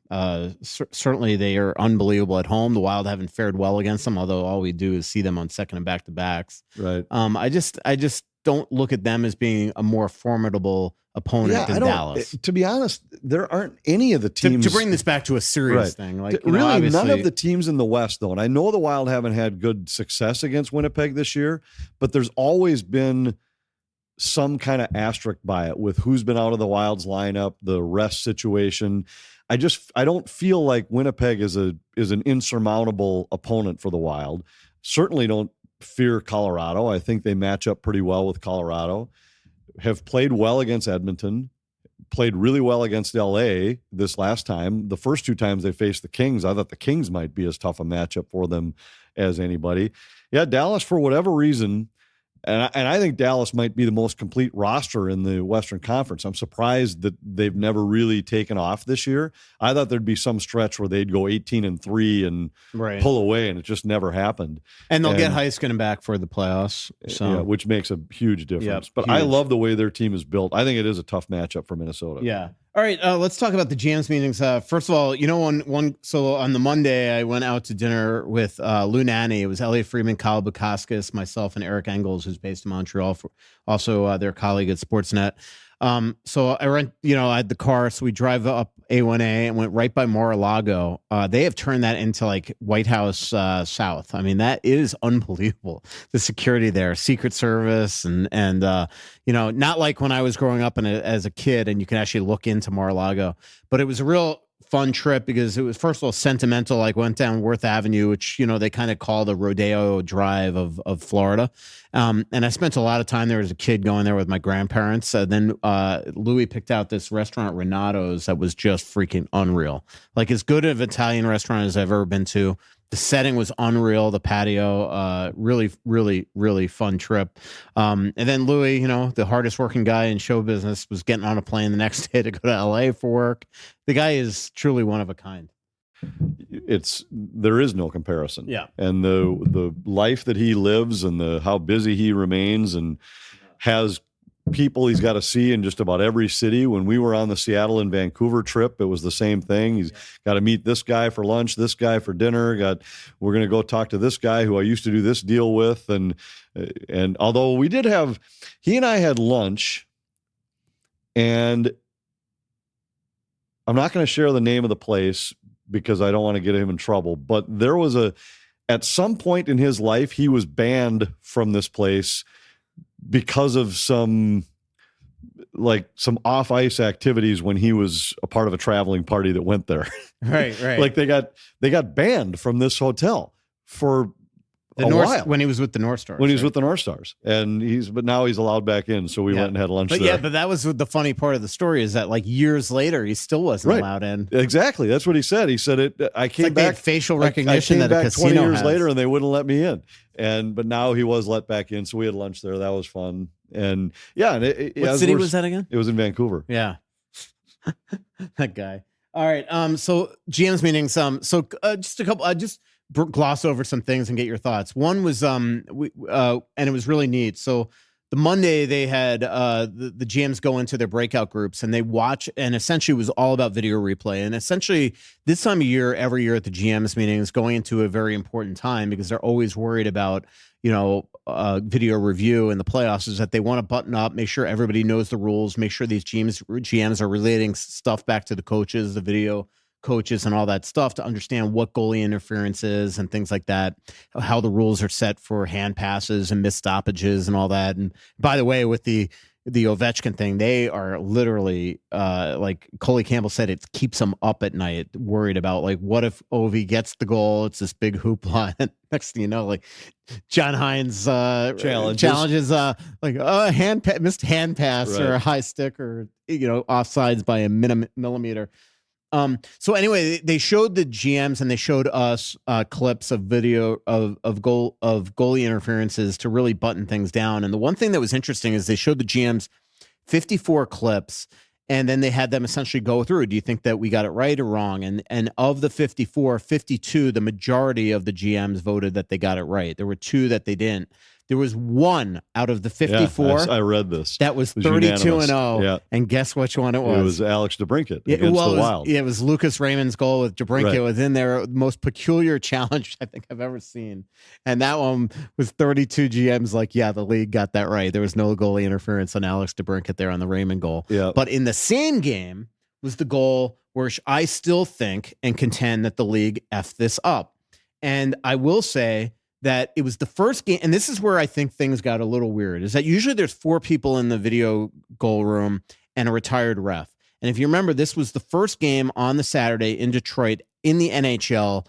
Certainly they are unbelievable at home. The Wild haven't fared well against them, although all we do is see them on second and back-to-backs. Right. I just don't look at them as being a more formidable opponent than Dallas. To be honest, there aren't any of the teams to bring this back to a serious thing. Really, none of the teams in the West, though. And I know the Wild haven't had good success against Winnipeg this year, but there's always been some kind of asterisk by it with who's been out of the Wild's lineup, the rest situation. I don't feel like Winnipeg is an insurmountable opponent for the Wild. Certainly don't fear Colorado. I think they match up pretty well with Colorado. Have played well against Edmonton, played really well against LA this last time. The first 2 times they faced the Kings, I thought the Kings might be as tough a matchup for them as anybody. Yeah, Dallas, for whatever reason, and I think Dallas might be the most complete roster in the Western Conference. I'm surprised that they've never really taken off this year. I thought there'd be some stretch where they'd go 18-3 and pull away, and it just never happened. And they'll get Heiskanen back for the playoffs, so yeah, which makes a huge difference. Yep, but huge. I love the way their team is built. I think it is a tough matchup for Minnesota. Yeah. All right, let's talk about the GM's meetings. First of all, so on the Monday, I went out to dinner with Lou Nanny. It was Elliot Friedman, Kyle Bukauskas, myself, and Eric Engels, who's based in Montreal, also their colleague at Sportsnet. So I had the car, so we drive up A1A and went right by Mar-a-Lago. They have turned that into like White House South. I mean, that is unbelievable. The security there, Secret Service, and not like when I was growing up as a kid and you can actually look into Mar-a-Lago. But it was a real fun trip because it was, first of all, sentimental. Like, went down Worth Avenue, which they kind of call the Rodeo Drive of Florida, and I spent a lot of time there as a kid, going there with my grandparents. Then Louis picked out this restaurant, Renato's, that was just freaking unreal. Like, as good of an Italian restaurant as I've ever been to. The setting was unreal. The patio, really, really, really fun trip. And then Louis, the hardest working guy in show business, was getting on a plane the next day to go to LA for work. The guy is truly one of a kind. There is no comparison. Yeah. And the life that he lives and how busy he remains and has people he's got to see in just about every city. When we were on the Seattle and Vancouver trip, it was the same thing. He's got to meet this guy for lunch, this guy for dinner. We're going to go talk to this guy who I used to do this deal with. And although he and I had lunch, and I'm not going to share the name of the place because I don't want to get him in trouble, but there was at some point in his life, he was banned from this place because of some off ice activities when he was a part of a traveling party that went there. Right. Like they got banned from this hotel for a while when he was with the North Stars. He was with the North Stars, but now he's allowed back in. So we went and had lunch there. Yeah, but that was the funny part of the story, is that like years later, he still wasn't allowed in. Exactly. That's what he said. He said I came back. Facial recognition I came back 20 years has. later, and they wouldn't let me in. But now he was let back in. So we had lunch there. That was fun. And yeah. What city was that again? It was in Vancouver. Yeah. That guy. All right. So GM's meetings. Just a couple. Just gloss over some things and get your thoughts. One was and it was really neat. So the Monday they had the GMs go into their breakout groups and they watch, and essentially it was all about video replay. And essentially this time of year, every year at the GMs meetings, going into a very important time because they're always worried about video review in the playoffs, is that they want to button up, make sure everybody knows the rules, make sure these GMs are relating stuff back to the coaches, the video coaches and all that stuff, to understand what goalie interference is and things like that, how the rules are set for hand passes and missed stoppages and all that. And by the way, with the Ovechkin thing, they are literally like Coley Campbell said, it keeps them up at night, worried about like, what if Ovi gets the goal? It's this big hoopla. And next thing you know, like John Hines challenges like a missed hand pass, right, or a high stick, or offsides by a millimeter. So anyway, they showed the GMs and they showed us clips of video of goalie interferences to really button things down. And the one thing that was interesting is they showed the GMs 54 clips, and then they had them essentially go through, do you think that we got it right or wrong? And of the 54, 52, the majority of the GMs voted that they got it right. There were 2 that they didn't. There was 1 out of the 54. Yeah, I read this. That was 32-0. Yeah. And guess which one it was? It was Alex DeBrincat against the Wild. It was Lucas Raymond's goal with DeBrincat. Right. Was in their most peculiar challenge I think I've ever seen. And that one was 32 GMs like, yeah, the league got that right. There was no goalie interference on Alex DeBrincat there on the Raymond goal. Yeah. But in the same game was the goal where I still think and contend that the league effed this up. And I will say that it was the first game, and this is where I think things got a little weird, is that usually there's 4 people in the video goal room and a retired ref. And if you remember, this was the first game on the Saturday in Detroit in the NHL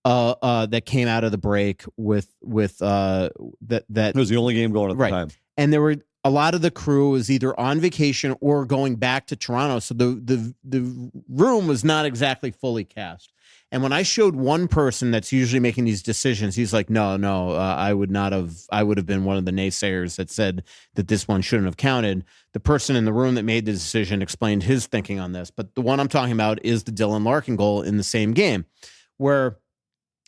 that came out of the break with that. It was the only game going at the time. And there were a lot of the crew was either on vacation or going back to Toronto. So the room was not exactly fully cast. And when I showed one person that's usually making these decisions, he's like, no, I would have been one of the naysayers that said that this one shouldn't have counted. The person in the room that made the decision explained his thinking on this. But the one I'm talking about is the Dylan Larkin goal in the same game, where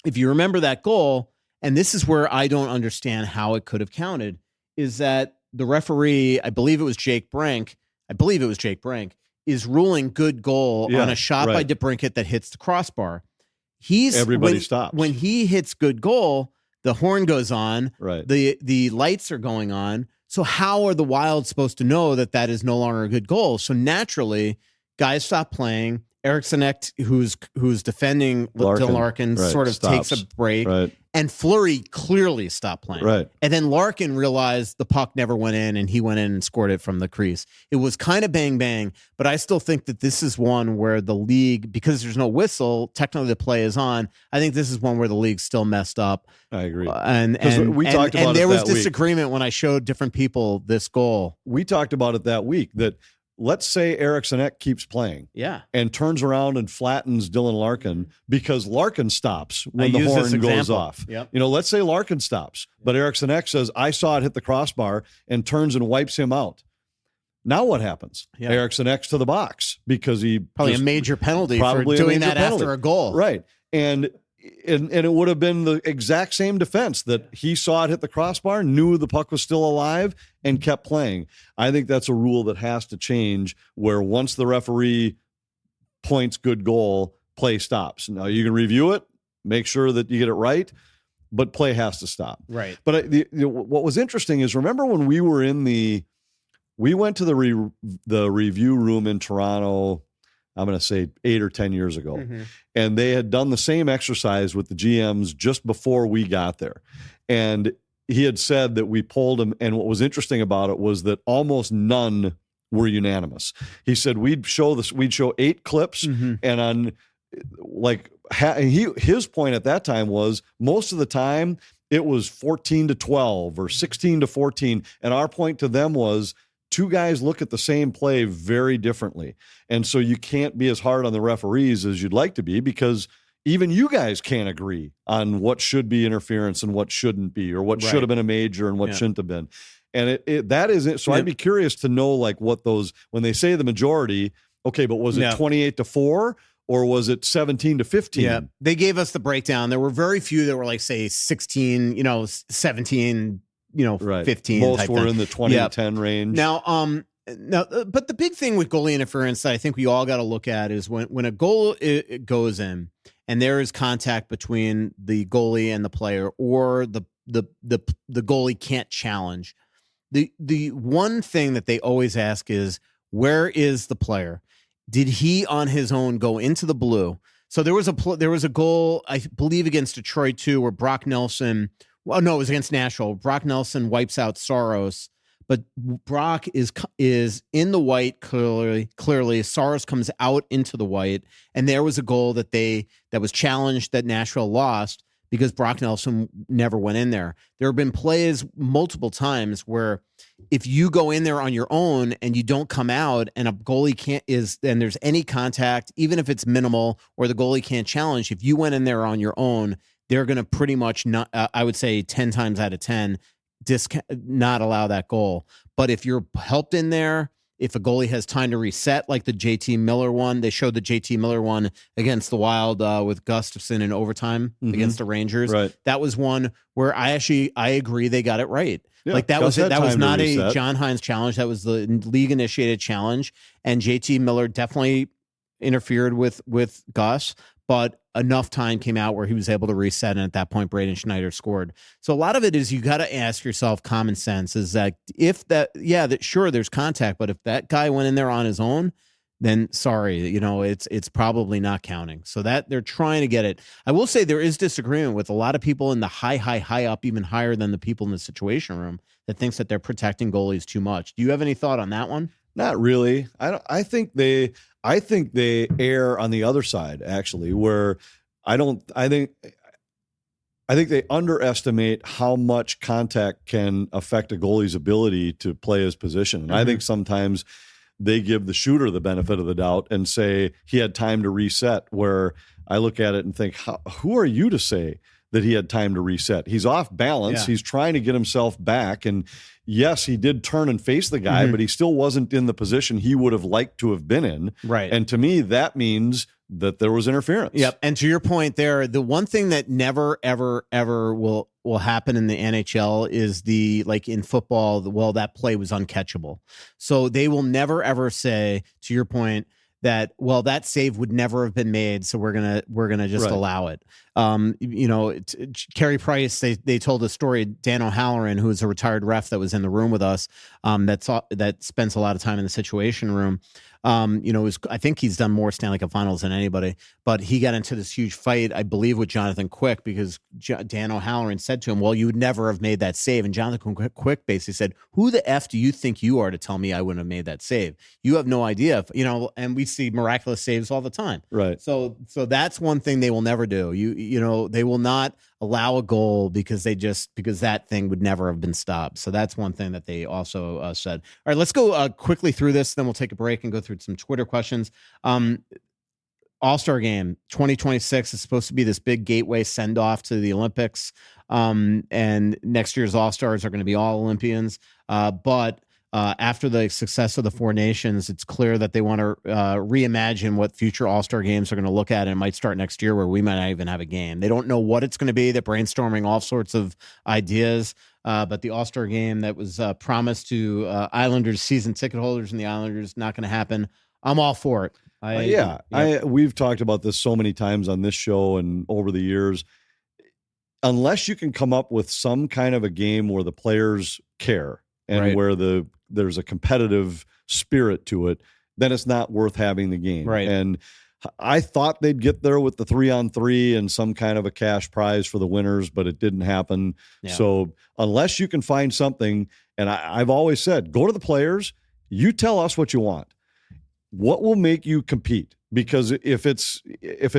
if you remember that goal, and this is where I don't understand how it could have counted, is that the referee, I believe it was Jake Brink, is ruling good goal on a shot by DeBrincat that hits the crossbar. Everybody stops. When he hits good goal, the horn goes on. Right. The lights are going on. So how are the Wild supposed to know that that is no longer a good goal? So naturally, guys stop playing. Eriksson Ek, who's defending Dylan Larkin, sort of stops. takes a break. Right. And Fleury clearly stopped playing. Right. And then Larkin realized the puck never went in, and he went in and scored it from the crease. It was kind of bang, bang, but I still think that this is one where the league, because there's no whistle, technically the play is on. I think this is one where the league still messed up. I agree. And we talked about it there was that week. disagreement when I showed different people this goal. We talked about it that week that let's say Eriksson Ek keeps playing and turns around and flattens Dylan Larkin because Larkin stops when the horn goes off. Yep. Let's say Larkin stops, but Eriksson Ek says, I saw it hit the crossbar, and turns and wipes him out. Now what happens? Yeah. Eriksson Ek's to the box because he probably a major penalty for doing that after a goal. Right. And it would have been the exact same defense that he saw it hit the crossbar, knew the puck was still alive, and kept playing. I think that's a rule that has to change, where once the referee points good goal, play stops. Now you can review it, make sure that you get it right, but play has to stop. Right. But what was interesting is, remember when we went to the review room in Toronto, I'm going to say 8 or 10 years ago. Mm-hmm. And they had done the same exercise with the GMs just before we got there. And he had said that we polled them. And what was interesting about it was that almost none were unanimous. He said, we'd show 8 clips. Mm-hmm. And on his point at that time was, most of the time it was 14-12 or 16-14. And our point to them was, 2 guys look at the same play very differently. And so you can't be as hard on the referees as you'd like to be, because even you guys can't agree on what should be interference and what shouldn't be, or what should have been a major and what shouldn't have been. And that is it. So I'd be curious to know, what those, when they say the majority, okay, but was it 28-4 or was it 17-15? Yeah. They gave us the breakdown. There were very few that were say 16, 17, 15. Most were in the 20 to 10 range. Now, but the big thing with goalie interference that I think we all got to look at is when a goal it goes in and there is contact between the goalie and the player, or the goalie can't challenge. The one thing that they always ask is, where is the player? Did he on his own go into the blue? So there was a goal, I believe, against Detroit too, where Brock Nelson. Well, no, it was against Nashville. Brock Nelson wipes out Saros, but Brock is in the white clearly. Saros comes out into the white, and there was a goal that was challenged that Nashville lost because Brock Nelson never went in there. There have been plays multiple times where if you go in there on your own and you don't come out, and a goalie and there's any contact, even if it's minimal, or the goalie can't challenge, if you went in there on your own, they're going to pretty much not, I would say 10 times out of 10, not allow that goal. But if you're helped in there, if a goalie has time to reset, like the JT Miller one, they showed the JT Miller one against the Wild with Gustafsson in overtime against the Rangers. Right. That was one where I agree they got it right. Yeah, that was not a John Hines challenge. That was the league initiated challenge. And JT Miller definitely interfered with Gus, but enough time came out where he was able to reset, and at that point, Braden Schneider scored. So a lot of it is you got to ask yourself, common sense, is that sure, there's contact, but if that guy went in there on his own, then sorry, it's probably not counting. So that they're trying to get it. I will say there is disagreement with a lot of people in the high up, even higher than the people in the situation room, that thinks that they're protecting goalies too much. Do you have any thought on that one? Not really. I think they err on the other side, actually, where I think they underestimate how much contact can affect a goalie's ability to play his position. And I think sometimes they give the shooter the benefit of the doubt and say he had time to reset, where I look at it and think, who are you to say that he had time to reset? He's off balance. Yeah. He's trying to get himself back. And yes, he did turn and face the guy, but he still wasn't in the position he would have liked to have been in. Right. And to me, that means that there was interference. Yep. And to your point there, the one thing that never, ever, ever will happen in the NHL is like in football, that play was uncatchable. So they will never, ever say, to your point, that that save would never have been made, so we're gonna just allow it. Carey Price, they told a story. Dan O'Halloran, who is a retired ref that was in the room with us, that spends a lot of time in the situation room. I think he's done more Stanley Cup Finals than anybody, but he got into this huge fight, I believe, with Jonathan Quick, because Dan O'Halloran said to him, well, you would never have made that save. And Jonathan Quick basically said, who the F do you think you are to tell me I wouldn't have made that save? You have no idea. And we see miraculous saves all the time. Right. So that's one thing they will never do. They will not allow a goal because that thing would never have been stopped. So that's one thing that they also said. All right, let's go quickly through this, then we'll take a break and go through some Twitter questions. All-Star Game 2026 is supposed to be this big gateway send-off to the Olympics. And next year's All-Stars are going to be all Olympians. But after the success of the Four Nations, it's clear that they want to reimagine what future All-Star games are going to look at. And it might start next year where we might not even have a game. They don't know what it's going to be. They're brainstorming all sorts of ideas. But the All-Star game that was promised to Islanders season ticket holders and the Islanders, not going to happen. I'm all for it. We've talked about this so many times on this show and over the years. Unless you can come up with some kind of a game where the players care and where there's a competitive spirit to it, then it's not worth having the game. Right. And I thought they'd get there with the 3-on-3 and some kind of a cash prize for the winners, but it didn't happen. Yeah. So unless you can find something, and I've always said, go to the players, you tell us what you want. What will make you compete? Because if it's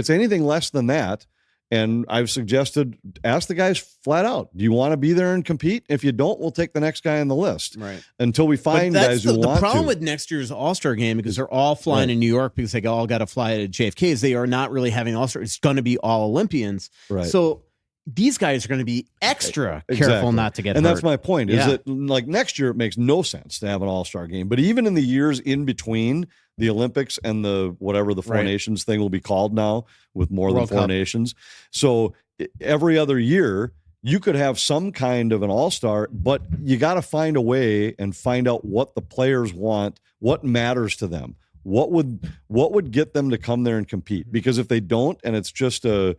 anything less than that, and I've suggested, ask the guys flat out, do you want to be there and compete? If you don't, we'll take the next guy on the list. Right. Until we find guys who want to. The problem with next year's All-Star game, because they're all flying in New York because they all got to fly to JFK, is they are not really having All-Star. It's going to be all Olympians. Right. So these guys are going to be extra careful not to get and hurt. That's my point, is that like next year it makes no sense to have an All-Star game. But even in the years in between the Olympics and the whatever the Four Nations thing will be called now, with more World than Four Cup. Nations. So every other year you could have some kind of an All-Star, but you got to find a way and find out what the players want, what matters to them, what would get them to come there and compete. Because if they don't, and it's just an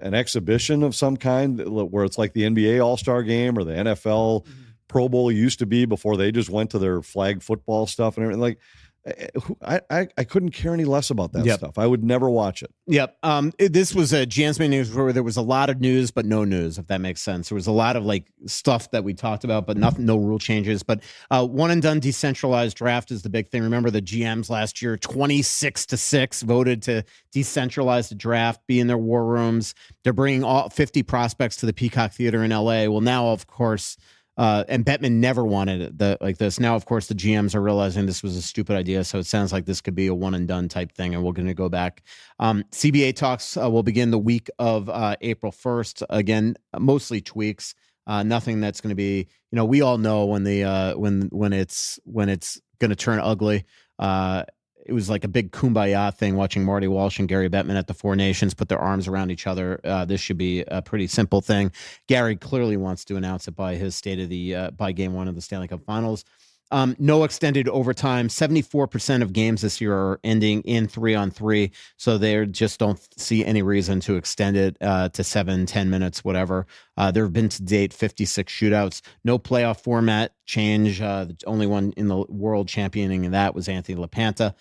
exhibition of some kind where it's like the NBA All-Star game or the NFL Pro Bowl used to be before they just went to their flag football stuff and everything, like, I couldn't care any less about that stuff. I would never watch it. Yep. This was a GM's News where there was a lot of news, but no news, if that makes sense. There was a lot of like stuff that we talked about, but no rule changes. But one and done decentralized draft is the big thing. Remember the GMs last year, 26-6 voted to decentralize the draft, be in their war rooms. They're bringing all 50 prospects to the Peacock Theater in LA. Well, now, of course, and Bettman never wanted it like this. Now, of course, the GMs are realizing this was a stupid idea. So it sounds like this could be a one and done type thing. And we're going to go back. CBA talks will begin the week of April 1st. Again, mostly tweaks. Nothing that's going to be, we all know when it's going to turn ugly. It was like a big kumbaya thing watching Marty Walsh and Gary Bettman at the Four Nations put their arms around each other. This should be a pretty simple thing. Gary clearly wants to announce it by his by game one of the Stanley Cup Finals. No extended overtime. 74% of games this year are ending in 3-on-3. So they just don't see any reason to extend it to 7-10 minutes, whatever. There have been to date 56 shootouts. No playoff format change. The only one in the world championing that was Anthony LaPanta.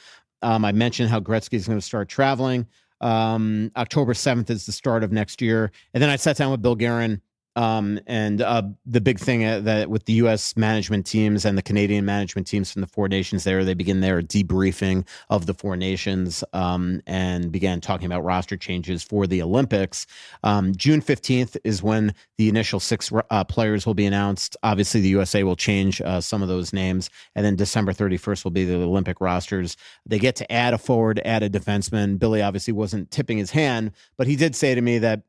I mentioned how Gretzky is going to start traveling. October 7th is the start of next year. And then I sat down with Bill Guerin. And the big thing that with the U.S. management teams and the Canadian management teams from the four nations there, they begin their debriefing of the four nations and began talking about roster changes for the Olympics. June 15th is when the initial 6 players will be announced. Obviously, the USA will change some of those names. And then December 31st will be the Olympic rosters. They get to add a forward, add a defenseman. Billy obviously wasn't tipping his hand, but he did say to me that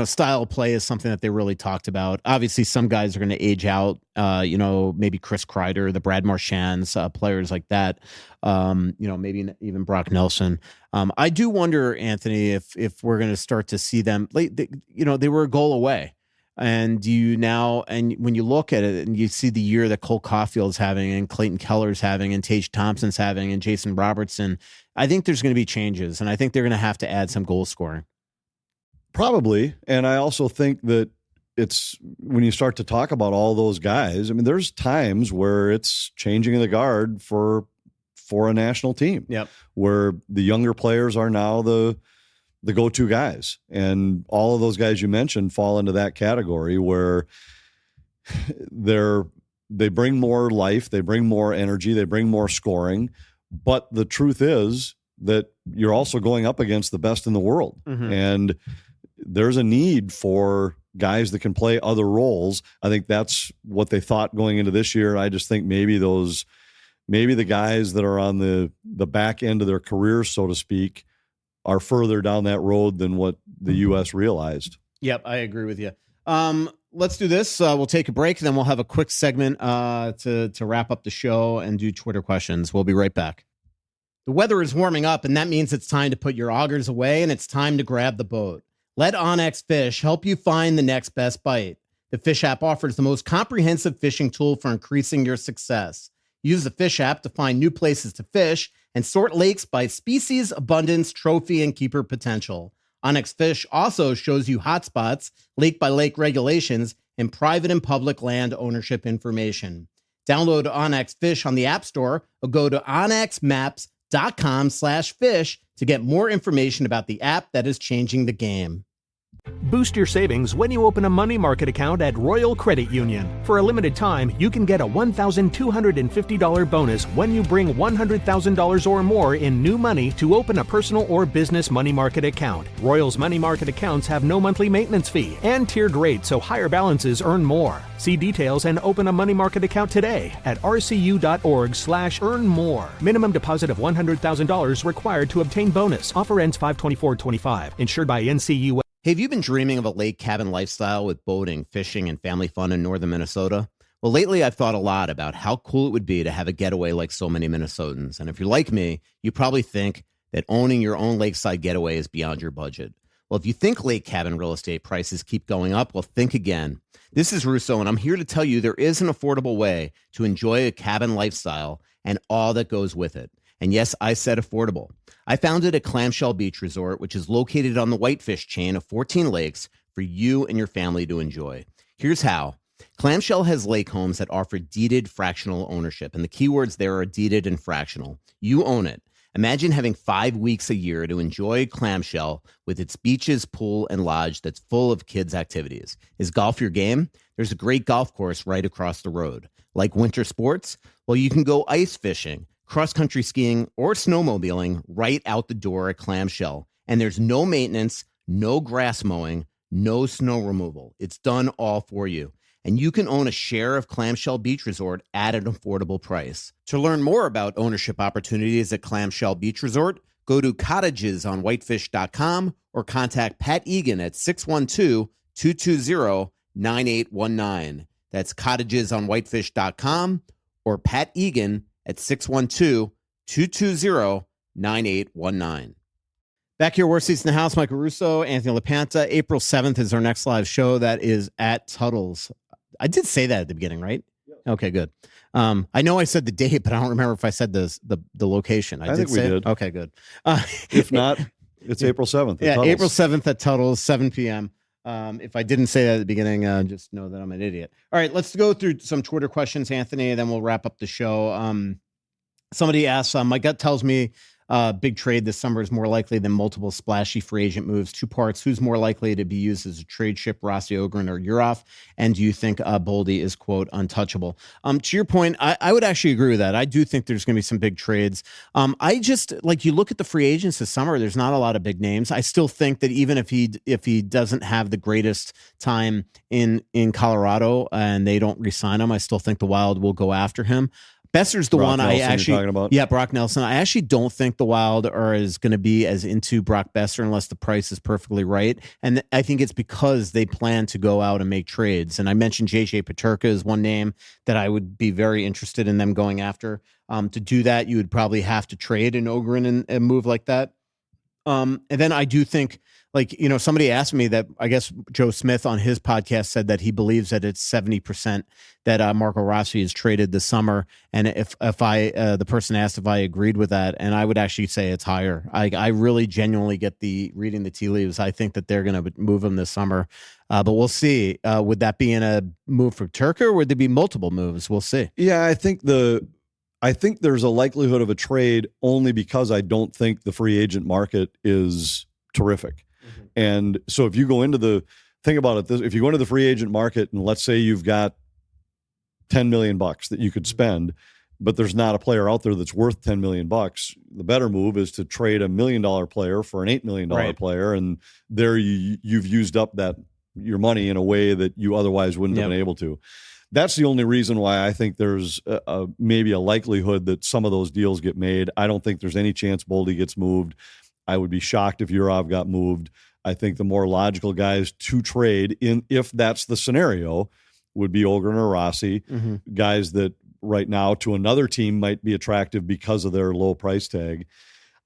style of play is something that they really talked about. Obviously, some guys are going to age out, maybe Chris Kreider, the Brad Marchands, players like that, maybe even Brock Nelson. I do wonder, Anthony, if we're going to start to see them, they were a goal away. And when you look at it and you see the year that Cole Caulfield's having and Clayton Keller's having and Tage Thompson's having and Jason Robertson, I think there's going to be changes. And I think they're going to have to add some goal scoring. Probably. And I also think that it's when you start to talk about all those guys, I mean, there's times where it's changing of the guard for a national team. Yep. Where the younger players are now the go-to guys. And all of those guys you mentioned fall into that category where they bring more life, they bring more energy, they bring more scoring. But the truth is that you're also going up against the best in the world. Mm-hmm. And there's a need for guys that can play other roles. I think that's what they thought going into this year. I just think maybe the guys that are on the back end of their careers, so to speak, are further down that road than what the U.S. realized. Yep, I agree with you. Let's do this. We'll take a break, and then we'll have a quick segment to wrap up the show and do Twitter questions. We'll be right back. The weather is warming up, and that means it's time to put your augers away, and it's time to grab the boat. Let OnX Fish help you find the next best bite. The Fish app offers the most comprehensive fishing tool for increasing your success. Use the Fish app to find new places to fish and sort lakes by species, abundance, trophy, and keeper potential. OnX Fish also shows you hotspots, lake-by-lake regulations, and private and public land ownership information. Download OnX Fish on the App Store or go to onxmaps.com/fish to get more information about the app that is changing the game. Boost your savings when you open a money market account at Royal Credit Union. For a limited time, you can get a $1,250 bonus when you bring $100,000 or more in new money to open a personal or business money market account. Royal's money market accounts have no monthly maintenance fee and tiered rates, so higher balances earn more. See details and open a money market account today at rcu.org/earn-more. Minimum deposit of $100,000 required to obtain bonus. Offer ends 5/24/25. Insured by NCUA. Hey, have you been dreaming of a lake cabin lifestyle with boating, fishing, and family fun in northern Minnesota? Well, lately I've thought a lot about how cool it would be to have a getaway like so many Minnesotans. And if you're like me, you probably think that owning your own lakeside getaway is beyond your budget. Well, if you think lake cabin real estate prices keep going up, well, think again. This is Russo, and I'm here to tell you there is an affordable way to enjoy a cabin lifestyle and all that goes with it. And yes, I said affordable. I founded a Clamshell Beach Resort, which is located on the Whitefish chain of 14 lakes for you and your family to enjoy. Here's how. Clamshell has lake homes that offer deeded fractional ownership, and the keywords there are deeded and fractional. You own it. Imagine having 5 weeks a year to enjoy Clamshell with its beaches, pool, and lodge that's full of kids' activities. Is golf your game? There's a great golf course right across the road. Like winter sports? Well, you can go ice fishing, cross-country skiing, or snowmobiling right out the door at Clamshell. And there's no maintenance, no grass mowing, no snow removal. It's done all for you. And you can own a share of Clamshell Beach Resort at an affordable price. To learn more about ownership opportunities at Clamshell Beach Resort, go to cottagesonwhitefish.com or contact Pat Egan at 612-220-9819. That's cottagesonwhitefish.com or Pat Egan at 612-220-9819. Back here, Worst Seats in the House, Michael Russo, Anthony LaPanta. April 7th is our next live show. That is at Tuttle's. I did say that at the beginning, right? Yep. Okay, good. I know I said the date, but I don't remember if I said the location. I think we did. Okay, good. If not, it's April 7th. Yeah, Tuttle's. April 7th at Tuttle's, 7 p.m. If I didn't say that at the beginning, just know that I'm an idiot. All right, let's go through some Twitter questions, Anthony, and then we'll wrap up the show. Somebody asks, my gut tells me big trade this summer is more likely than multiple splashy free agent moves. 2 parts. Who's more likely to be used as a trade chip, Rossi, Ogren, or Urov? And do you think Boldy is, quote, untouchable? To your point, I would actually agree with that. I do think there's going to be some big trades. I just, like, you look at the free agents this summer, there's not a lot of big names. I still think that even if he doesn't have the greatest time in Colorado and they don't re-sign him, I still think the Wild will go after him. Besser's the Brock one Nelson I actually, talking about? Yeah, Brock Nelson. I actually don't think the Wild are going to be as into Brock Besser unless the price is perfectly right. And I think it's because they plan to go out and make trades. And I mentioned JJ Peterka is one name that I would be very interested in them going after. To do that, you would probably have to trade an Ogren and move like that. And then I do think, like, somebody asked me that, I guess Joe Smith on his podcast said that he believes that it's 70% that Marco Rossi is traded this summer. And if the person asked if I agreed with that, and I would actually say it's higher. I really genuinely get reading the tea leaves. I think that they're going to move him this summer, but we'll see. Would that be in a move for Turk, or would there be multiple moves? We'll see. Yeah, I think there's a likelihood of a trade only because I don't think the free agent market is terrific. Mm-hmm. And so if you go into think about it, if you go into the free agent market and let's say you've got $10 million that you could spend, but there's not a player out there that's worth $10 million, the better move is to trade $1 million player for an $8 million player. And there you've used up your money in a way that you otherwise wouldn't have been able to. That's the only reason why I think there's maybe a likelihood that some of those deals get made. I don't think there's any chance Boldy gets moved. I would be shocked if Urov got moved. I think the more logical guys to trade, if that's the scenario, would be Ogren or Rossi, guys that right now to another team might be attractive because of their low price tag.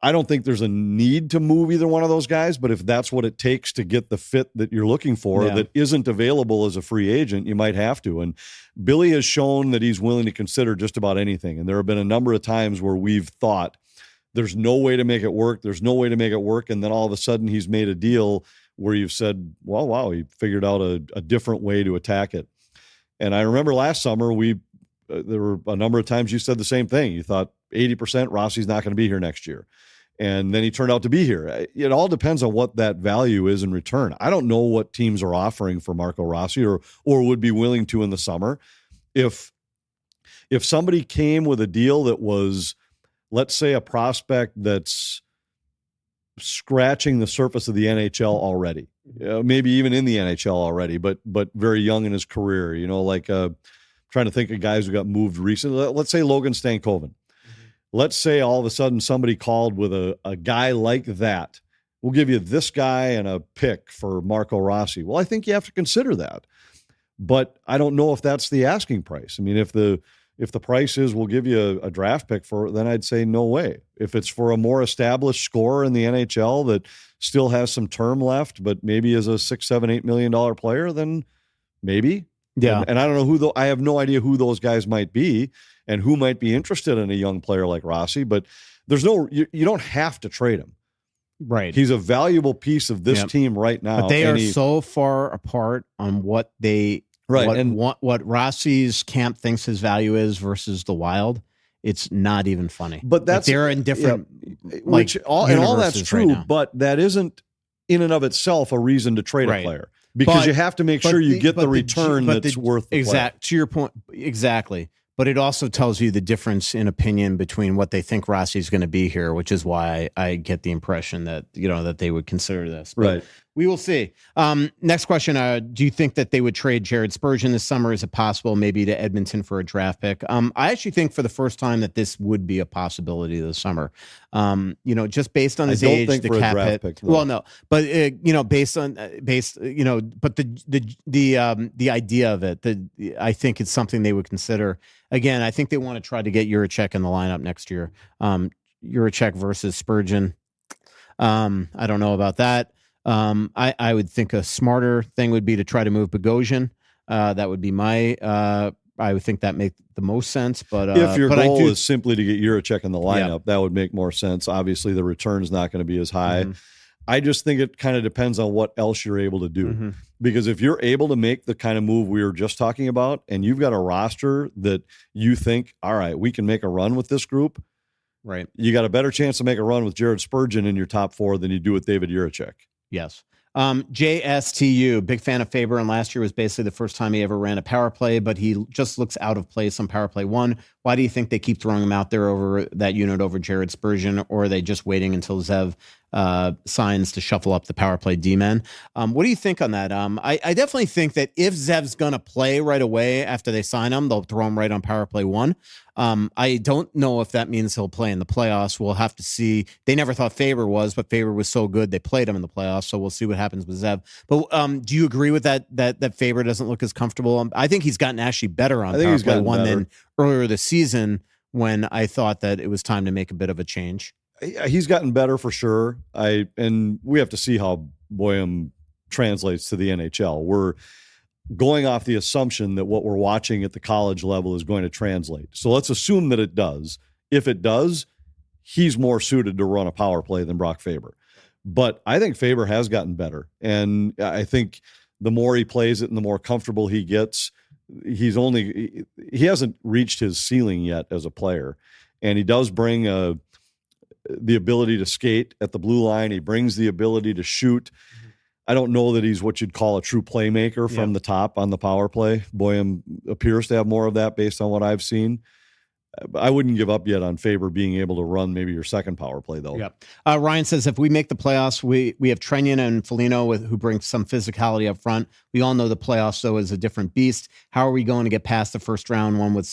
I don't think there's a need to move either one of those guys, but if that's what it takes to get the fit that you're looking for that isn't available as a free agent, you might have to. And Billy has shown that he's willing to consider just about anything. And there have been a number of times where we've thought there's no way to make it work. There's no way to make it work. And then all of a sudden he's made a deal where you've said, well, wow, he figured out a different way to attack it. And I remember last summer, there were a number of times you said the same thing. You thought 80% Rossi's not going to be here next year. And then he turned out to be here. It all depends on what that value is in return. I don't know what teams are offering for Marco Rossi or would be willing to in the summer. If somebody came with a deal that was, let's say, a prospect that's scratching the surface of the NHL already, maybe even in the NHL already, but very young in his career, trying to think of guys who got moved recently. Let's say Logan Stankoven. Let's say all of a sudden somebody called with a guy like that. We'll give you this guy and a pick for Marco Rossi. Well, I think you have to consider that. But I don't know if that's the asking price. I mean, if the price is we'll give you a draft pick for it, then I'd say no way. If it's for a more established scorer in the NHL that still has some term left, but maybe is a $6, $7, $8 million player, then maybe. Yeah. And I don't know I have no idea who those guys might be and who might be interested in a young player like Rossi, but you don't have to trade him. Right. He's a valuable piece of this team right now. But they are so far apart on what what Rossi's camp thinks his value is versus the Wild. It's not even funny. But that's they're in different all that's true, but that isn't in and of itself a reason to trade a player. Because you have to make sure you get the return that's worth the player. To your point, exactly. But it also tells you the difference in opinion between what they think Rossi's going to be here, which is why I get the impression that that they would consider this. But right. We will see. Next question. Do you think that they would trade Jared Spurgeon this summer? Is it possible maybe to Edmonton for a draft pick? I actually think for the first time that this would be a possibility this summer. Just based on his age, the cap hit. Well, no, but but the idea of it, I think it's something they would consider. Again, I think they want to try to get Juracek in the lineup next year. Juracek versus Spurgeon. I don't know about that. I would think a smarter thing would be to try to move Bogosian. That would be my. I would think that make the most sense. But if your goal is simply to get Juracek in the lineup, that would make more sense. Obviously, the return's not going to be as high. Mm-hmm. I just think it kind of depends on what else you're able to do. Mm-hmm. Because if you're able to make the kind of move we were just talking about, and you've got a roster that you think, all right, we can make a run with this group, Right. You got a better chance to make a run with Jared Spurgeon in your top 4 than you do with David Jiricek. Yes. JSTU, big fan of Faber, and last year was basically the first time he ever ran a power play, but he just looks out of place on power play 1. Why do you think they keep throwing him out there over that unit over Jared Spurgeon, or are they just waiting until Zev signs to shuffle up the power play D-men? What do you think on that? I definitely think that if Zev's going to play right away after they sign him, they'll throw him right on power play 1. I don't know if that means he'll play in the playoffs. We'll have to see. They never thought Faber was, but Faber was so good they played him in the playoffs. So we'll see what happens with Zev. But do you agree with that Faber doesn't look as comfortable? I think he's gotten actually better on power play 1 than earlier this season when I thought that it was time to make a bit of a change. He's gotten better for sure. And we have to see how Boehm translates to the NHL. We're going off the assumption that what we're watching at the college level is going to translate. So let's assume that it does. If it does, he's more suited to run a power play than Brock Faber. But I think Faber has gotten better. And I think the more he plays it and the more comfortable he gets, he hasn't reached his ceiling yet as a player. And he does bring the ability to skate at the blue line. He brings the ability to shoot. I don't know that he's what you'd call a true playmaker from the top on the power play. Boehm appears to have more of that based on what I've seen. I wouldn't give up yet on Faber being able to run maybe your second power play, though. Yeah. Ryan says, if we make the playoffs, we have Trenyon and Foligno who bring some physicality up front. We all know the playoffs, though, is a different beast. How are we going to get past the first round one with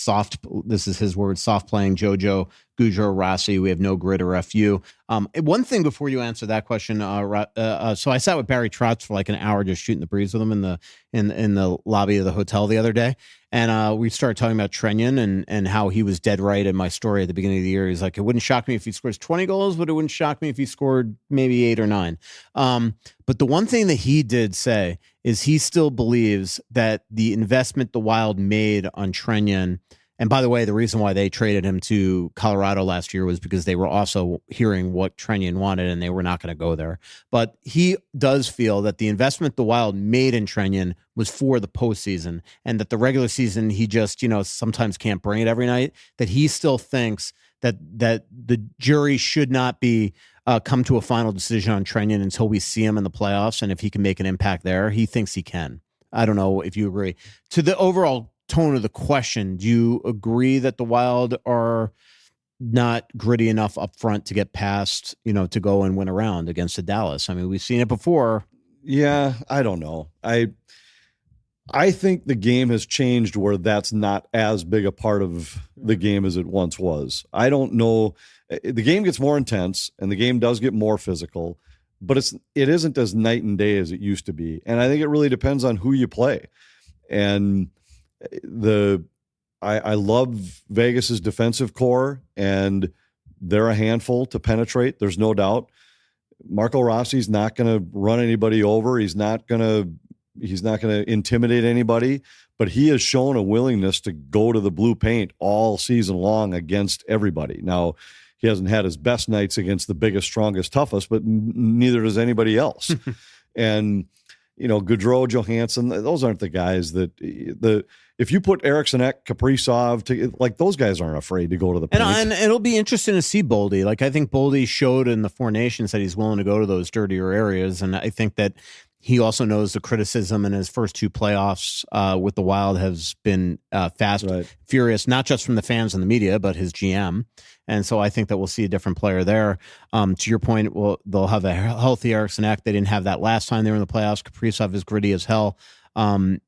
this is his word, soft playing JoJo, Gaudreau, Rossi? We have no grit or FU. One thing before you answer that question, so I sat with Barry Trotz for like an hour just shooting the breeze with him in the lobby of the hotel the other day. And we started talking about Trenyon and how he was dead right in my story at the beginning of the year. He's like, it wouldn't shock me if he scores 20 goals, but it wouldn't shock me if he scored maybe 8 or 9. But the one thing that he did say is he still believes that the investment the Wild made on Trenyon, and by the way, the reason why they traded him to Colorado last year was because they were also hearing what Trenyon wanted and they were not going to go there. But he does feel that the investment the Wild made in Trenyon was for the postseason, and that the regular season, he just, sometimes can't bring it every night, that he still thinks that the jury should not be come to a final decision on Trenyon until we see him in the playoffs. And if he can make an impact there, he thinks he can. I don't know if you agree. To the overall tone of the question, do you agree that the Wild are not gritty enough up front to get past, to go and win a round against the Dallas? I mean, we've seen it before. Yeah, I don't know. I think the game has changed where that's not as big a part of the game as it once was. I don't know. The game gets more intense and the game does get more physical, but it isn't as night and day as it used to be. And I think it really depends on who you play. And I love Vegas's defensive core, and they're a handful to penetrate. There's no doubt. Marco Rossi's not going to run anybody over. He's not going to intimidate anybody, but he has shown a willingness to go to the blue paint all season long against everybody. Now, he hasn't had his best nights against the biggest, strongest, toughest, but neither does anybody else. And, Gaudreau, Johansson, those aren't the guys if you put Eriksson Ek, Kaprizov, those guys aren't afraid to go to the paint. And it'll be interesting to see Boldy. I think Boldy showed in the Four Nations that he's willing to go to those dirtier areas. And I think that he also knows the criticism in his first 2 playoffs with the Wild has been fast, furious, not just from the fans and the media, but his GM. And so I think that we'll see a different player there. To your point, they'll have a healthy Eriksson Ek. They didn't have that last time they were in the playoffs. Kaprizov is gritty as hell. So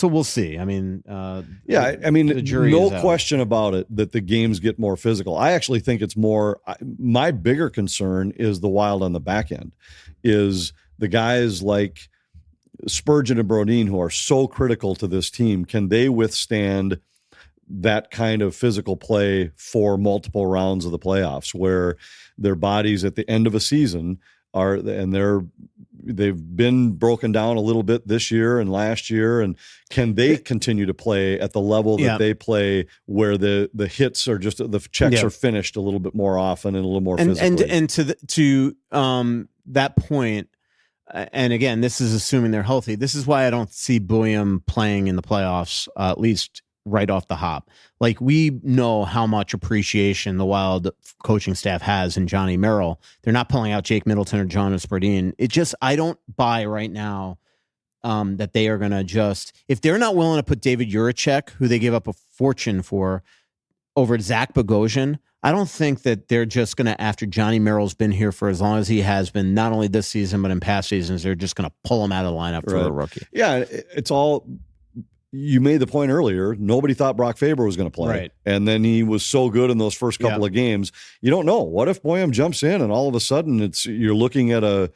we'll see. I mean, the jury no question about it that the games get more physical. I actually think it's more. My bigger concern is the Wild on the back end, is the guys like Spurgeon and Brodin who are so critical to this team. Can they withstand that kind of physical play for multiple rounds of the playoffs, where their bodies at the end of a season they've been broken down a little bit this year and last year, and can they continue to play at the level that they play, where the hits are just the checks are finished a little bit more often and a little more physically? And to that point, and again, this is assuming they're healthy. This is why I don't see Boehm playing in the playoffs, at least right off the hop. Like, we know how much appreciation the Wild coaching staff has in Johnny Merrill. They're not pulling out Jake Middleton or Jonas Brodin. It just, I don't buy right now that they are going to just, if they're not willing to put David Juracek, who they gave up a fortune for, over Zach Bogosian, I don't think that they're just going to, after Johnny Merrill's been here for as long as he has been, not only this season, but in past seasons, they're just going to pull him out of the lineup for a rookie. Yeah, it's all, you made the point earlier, nobody thought Brock Faber was going to play. Right. And then he was so good in those first couple of games. You don't know. What if Boyum jumps in and all of a sudden you're looking at a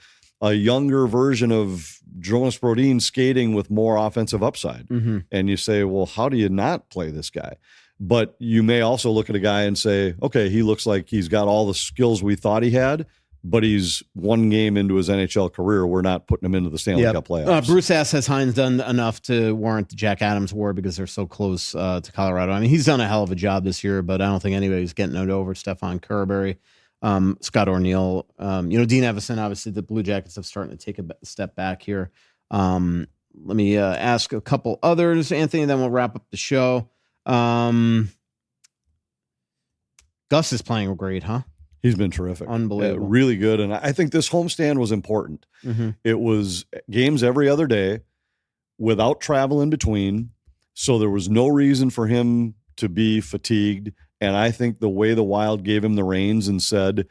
younger version of Jonas Brodin skating with more offensive upside. Mm-hmm. And you say, well, how do you not play this guy? But you may also look at a guy and say, okay, he looks like he's got all the skills we thought he had, but he's one game into his NHL career. We're not putting him into the Stanley Cup playoffs. Bruce asks, has Hines done enough to warrant the Jack Adams award because they're so close to Colorado? I mean, he's done a hell of a job this year, but I don't think anybody's getting it over Stefan Kerberry, Scott O'Neill. Dean Evison, obviously the Blue Jackets have starting to take a step back here. Let me ask a couple others, Anthony, then we'll wrap up the show. Gus is playing great, huh? He's been terrific. Unbelievable. Really good. And I think this homestand was important. Mm-hmm. It was games every other day without travel in between. So there was no reason for him to be fatigued. And I think the way the Wild gave him the reins and said,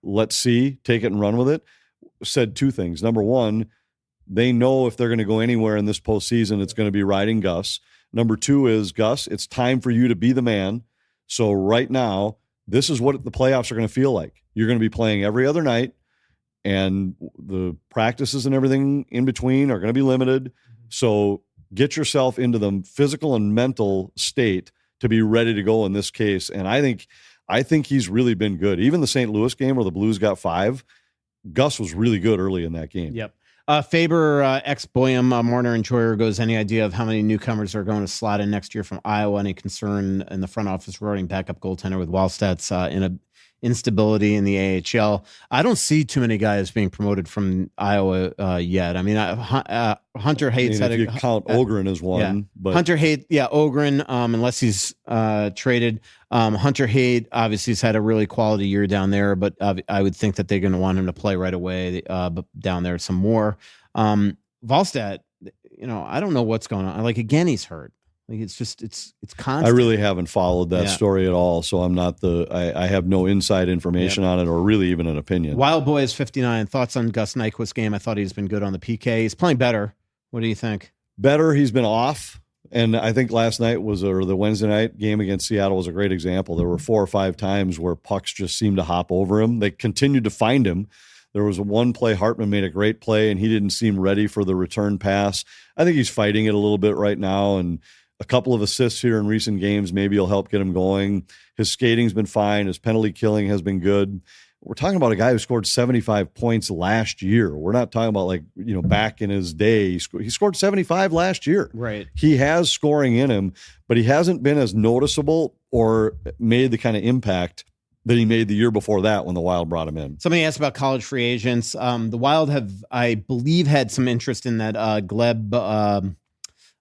let's see, take it and run with it, said two things. Number one, they know if they're going to go anywhere in this postseason, it's going to be riding Gus. Number two is, Gus, it's time for you to be the man. So right now, this is what the playoffs are going to feel like. You're going to be playing every other night, and the practices and everything in between are going to be limited. So get yourself into the physical and mental state to be ready to go in this case. And I think he's really been good. Even the St. Louis game where the Blues got 5, Gus was really good early in that game. Yep. Faber, ex-Boyum, Marner, and Troyer goes, any idea of how many newcomers are going to slot in next year from Iowa? Any concern in the front office regarding backup goaltender with Wallstedt's instability in the AHL? I don't see too many guys being promoted from Iowa yet. I mean, Hunter Hates had if you count Ogren as one. Yeah. But Hunter Haight, Ogren, unless he's traded. Hunter Haight obviously has had a really quality year down there, but I would think that they're going to want him to play right away down there some more. Wallstedt, I don't know what's going on. Like, again, he's hurt. Like, it's constant. I really haven't followed that story at all, so I'm not I have no inside information on it, or really even an opinion. Wild Boy is 59. Thoughts on Gus Nyquist's game? I thought he's been good on the PK. He's playing better. What do you think? Better. He's been off, and I think last night or the Wednesday night game against Seattle was a great example. There were 4 or 5 times where pucks just seemed to hop over him. They continued to find him. There was one play, Hartman made a great play, and he didn't seem ready for the return pass. I think he's fighting it a little bit right now, and a couple of assists here in recent games maybe will help get him going. His skating's been fine. His penalty killing has been good. We're talking about a guy who scored 75 points last year. We're not talking about back in his day. He scored 75 last year. Right. He has scoring in him, but he hasn't been as noticeable or made the kind of impact that he made the year before that when the Wild brought him in. Somebody asked about college free agents. The Wild have, I believe, had some interest in that Gleb.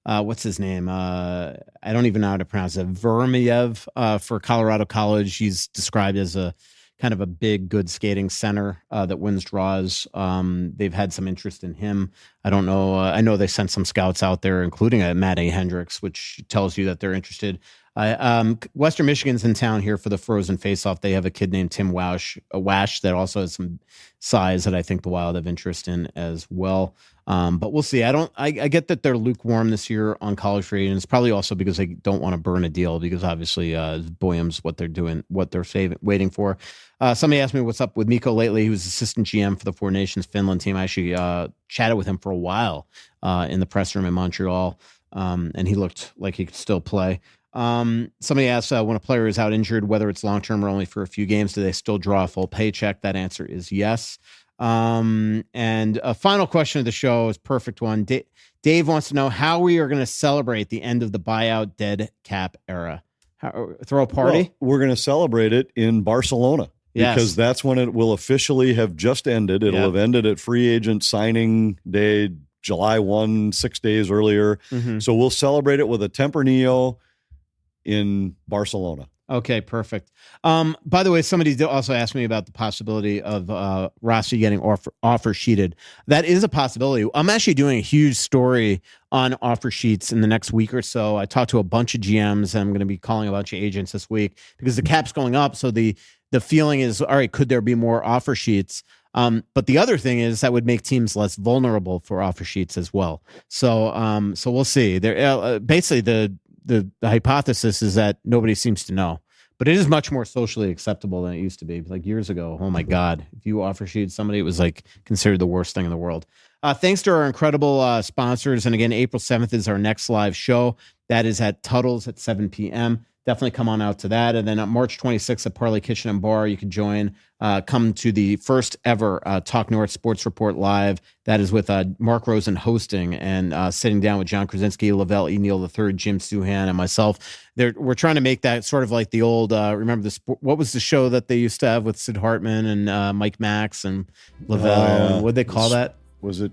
What's his name? I don't even know how to pronounce it. Vermiev for Colorado College. He's described as a kind of a big, good skating center that wins draws. They've had some interest in him. I don't know. I know they sent some scouts out there, including Matty Hendricks, which tells you that they're interested. Western Michigan's in town here for the Frozen Faceoff. They have a kid named Tim Wash that also has some size that I think the Wild have interest in as well. But we'll see. I get that they're lukewarm this year on college free agents, probably also because they don't want to burn a deal, because obviously Boyum's what they're doing, what they're waiting for. Somebody asked me what's up with Mikko lately. He was assistant GM for the Four Nations Finland team. I actually chatted with him for a while in the press room in Montreal, and he looked like he could still play. Somebody asked when a player is out injured, whether it's long-term or only for a few games, do they still draw a full paycheck? That answer is yes. And a final question of the show is a perfect one. Dave wants to know how we are going to celebrate the end of the buyout dead cap era. Throw a party? Well, we're going to celebrate it in Barcelona. Yes. Because that's when it will officially have just ended. It'll have ended at free agent signing day, July 1, 6 days earlier. Mm-hmm. So we'll celebrate it with a Tempranillo in Barcelona. Okay, perfect. By the way, somebody also asked me about the possibility of Rossi getting offer sheeted. That is a possibility. I'm actually doing a huge story on offer sheets in the next week or so. I talked to a bunch of GMs, and I'm going to be calling a bunch of agents this week because the cap's going up. So the feeling is, all right, could there be more offer sheets? But the other thing is that would make teams less vulnerable for offer sheets as well. So we'll see. There, basically the hypothesis is that nobody seems to know, but it is much more socially acceptable than it used to be. Like years ago, oh my God, if you offer sheet somebody, it was like considered the worst thing in the world. Thanks to our incredible sponsors. And again, April 7th is our next live show. That is at Tuttle's at 7 p.m. Definitely come on out to that. And then on March 26th at Parley Kitchen and Bar, you can join, come to the first ever Talk North Sports Report Live. That is with Mark Rosen hosting and sitting down with John Krasinski, Lavelle E. Neal III, Jim Suhan, and myself. We're trying to make that sort of like the old, remember what was the show that they used to have with Sid Hartman and Mike Max and Lavelle? And what'd they call that? Was it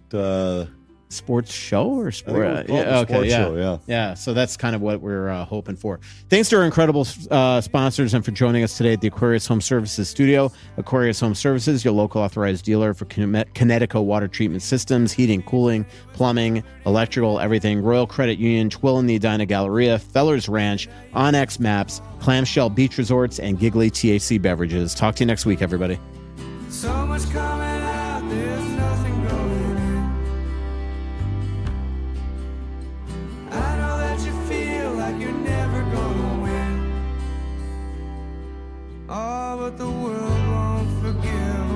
sports show or sport? Yeah. So that's kind of what we're hoping for. Thanks to our incredible sponsors and for joining us today at the Aquarius Home Services studio. Aquarius Home Services, your local authorized dealer for Connecticut water treatment systems, heating, cooling, plumbing, electrical, everything. Royal Credit Union, Twill in the Edina Galleria, Feller's Ranch, Onyx Maps, Clamshell Beach Resorts, and Giggly THC Beverages. Talk to you next week, everybody. So much coming out, there's nothing going in. I know that you feel like you're never gonna win. Oh, but the world won't forgive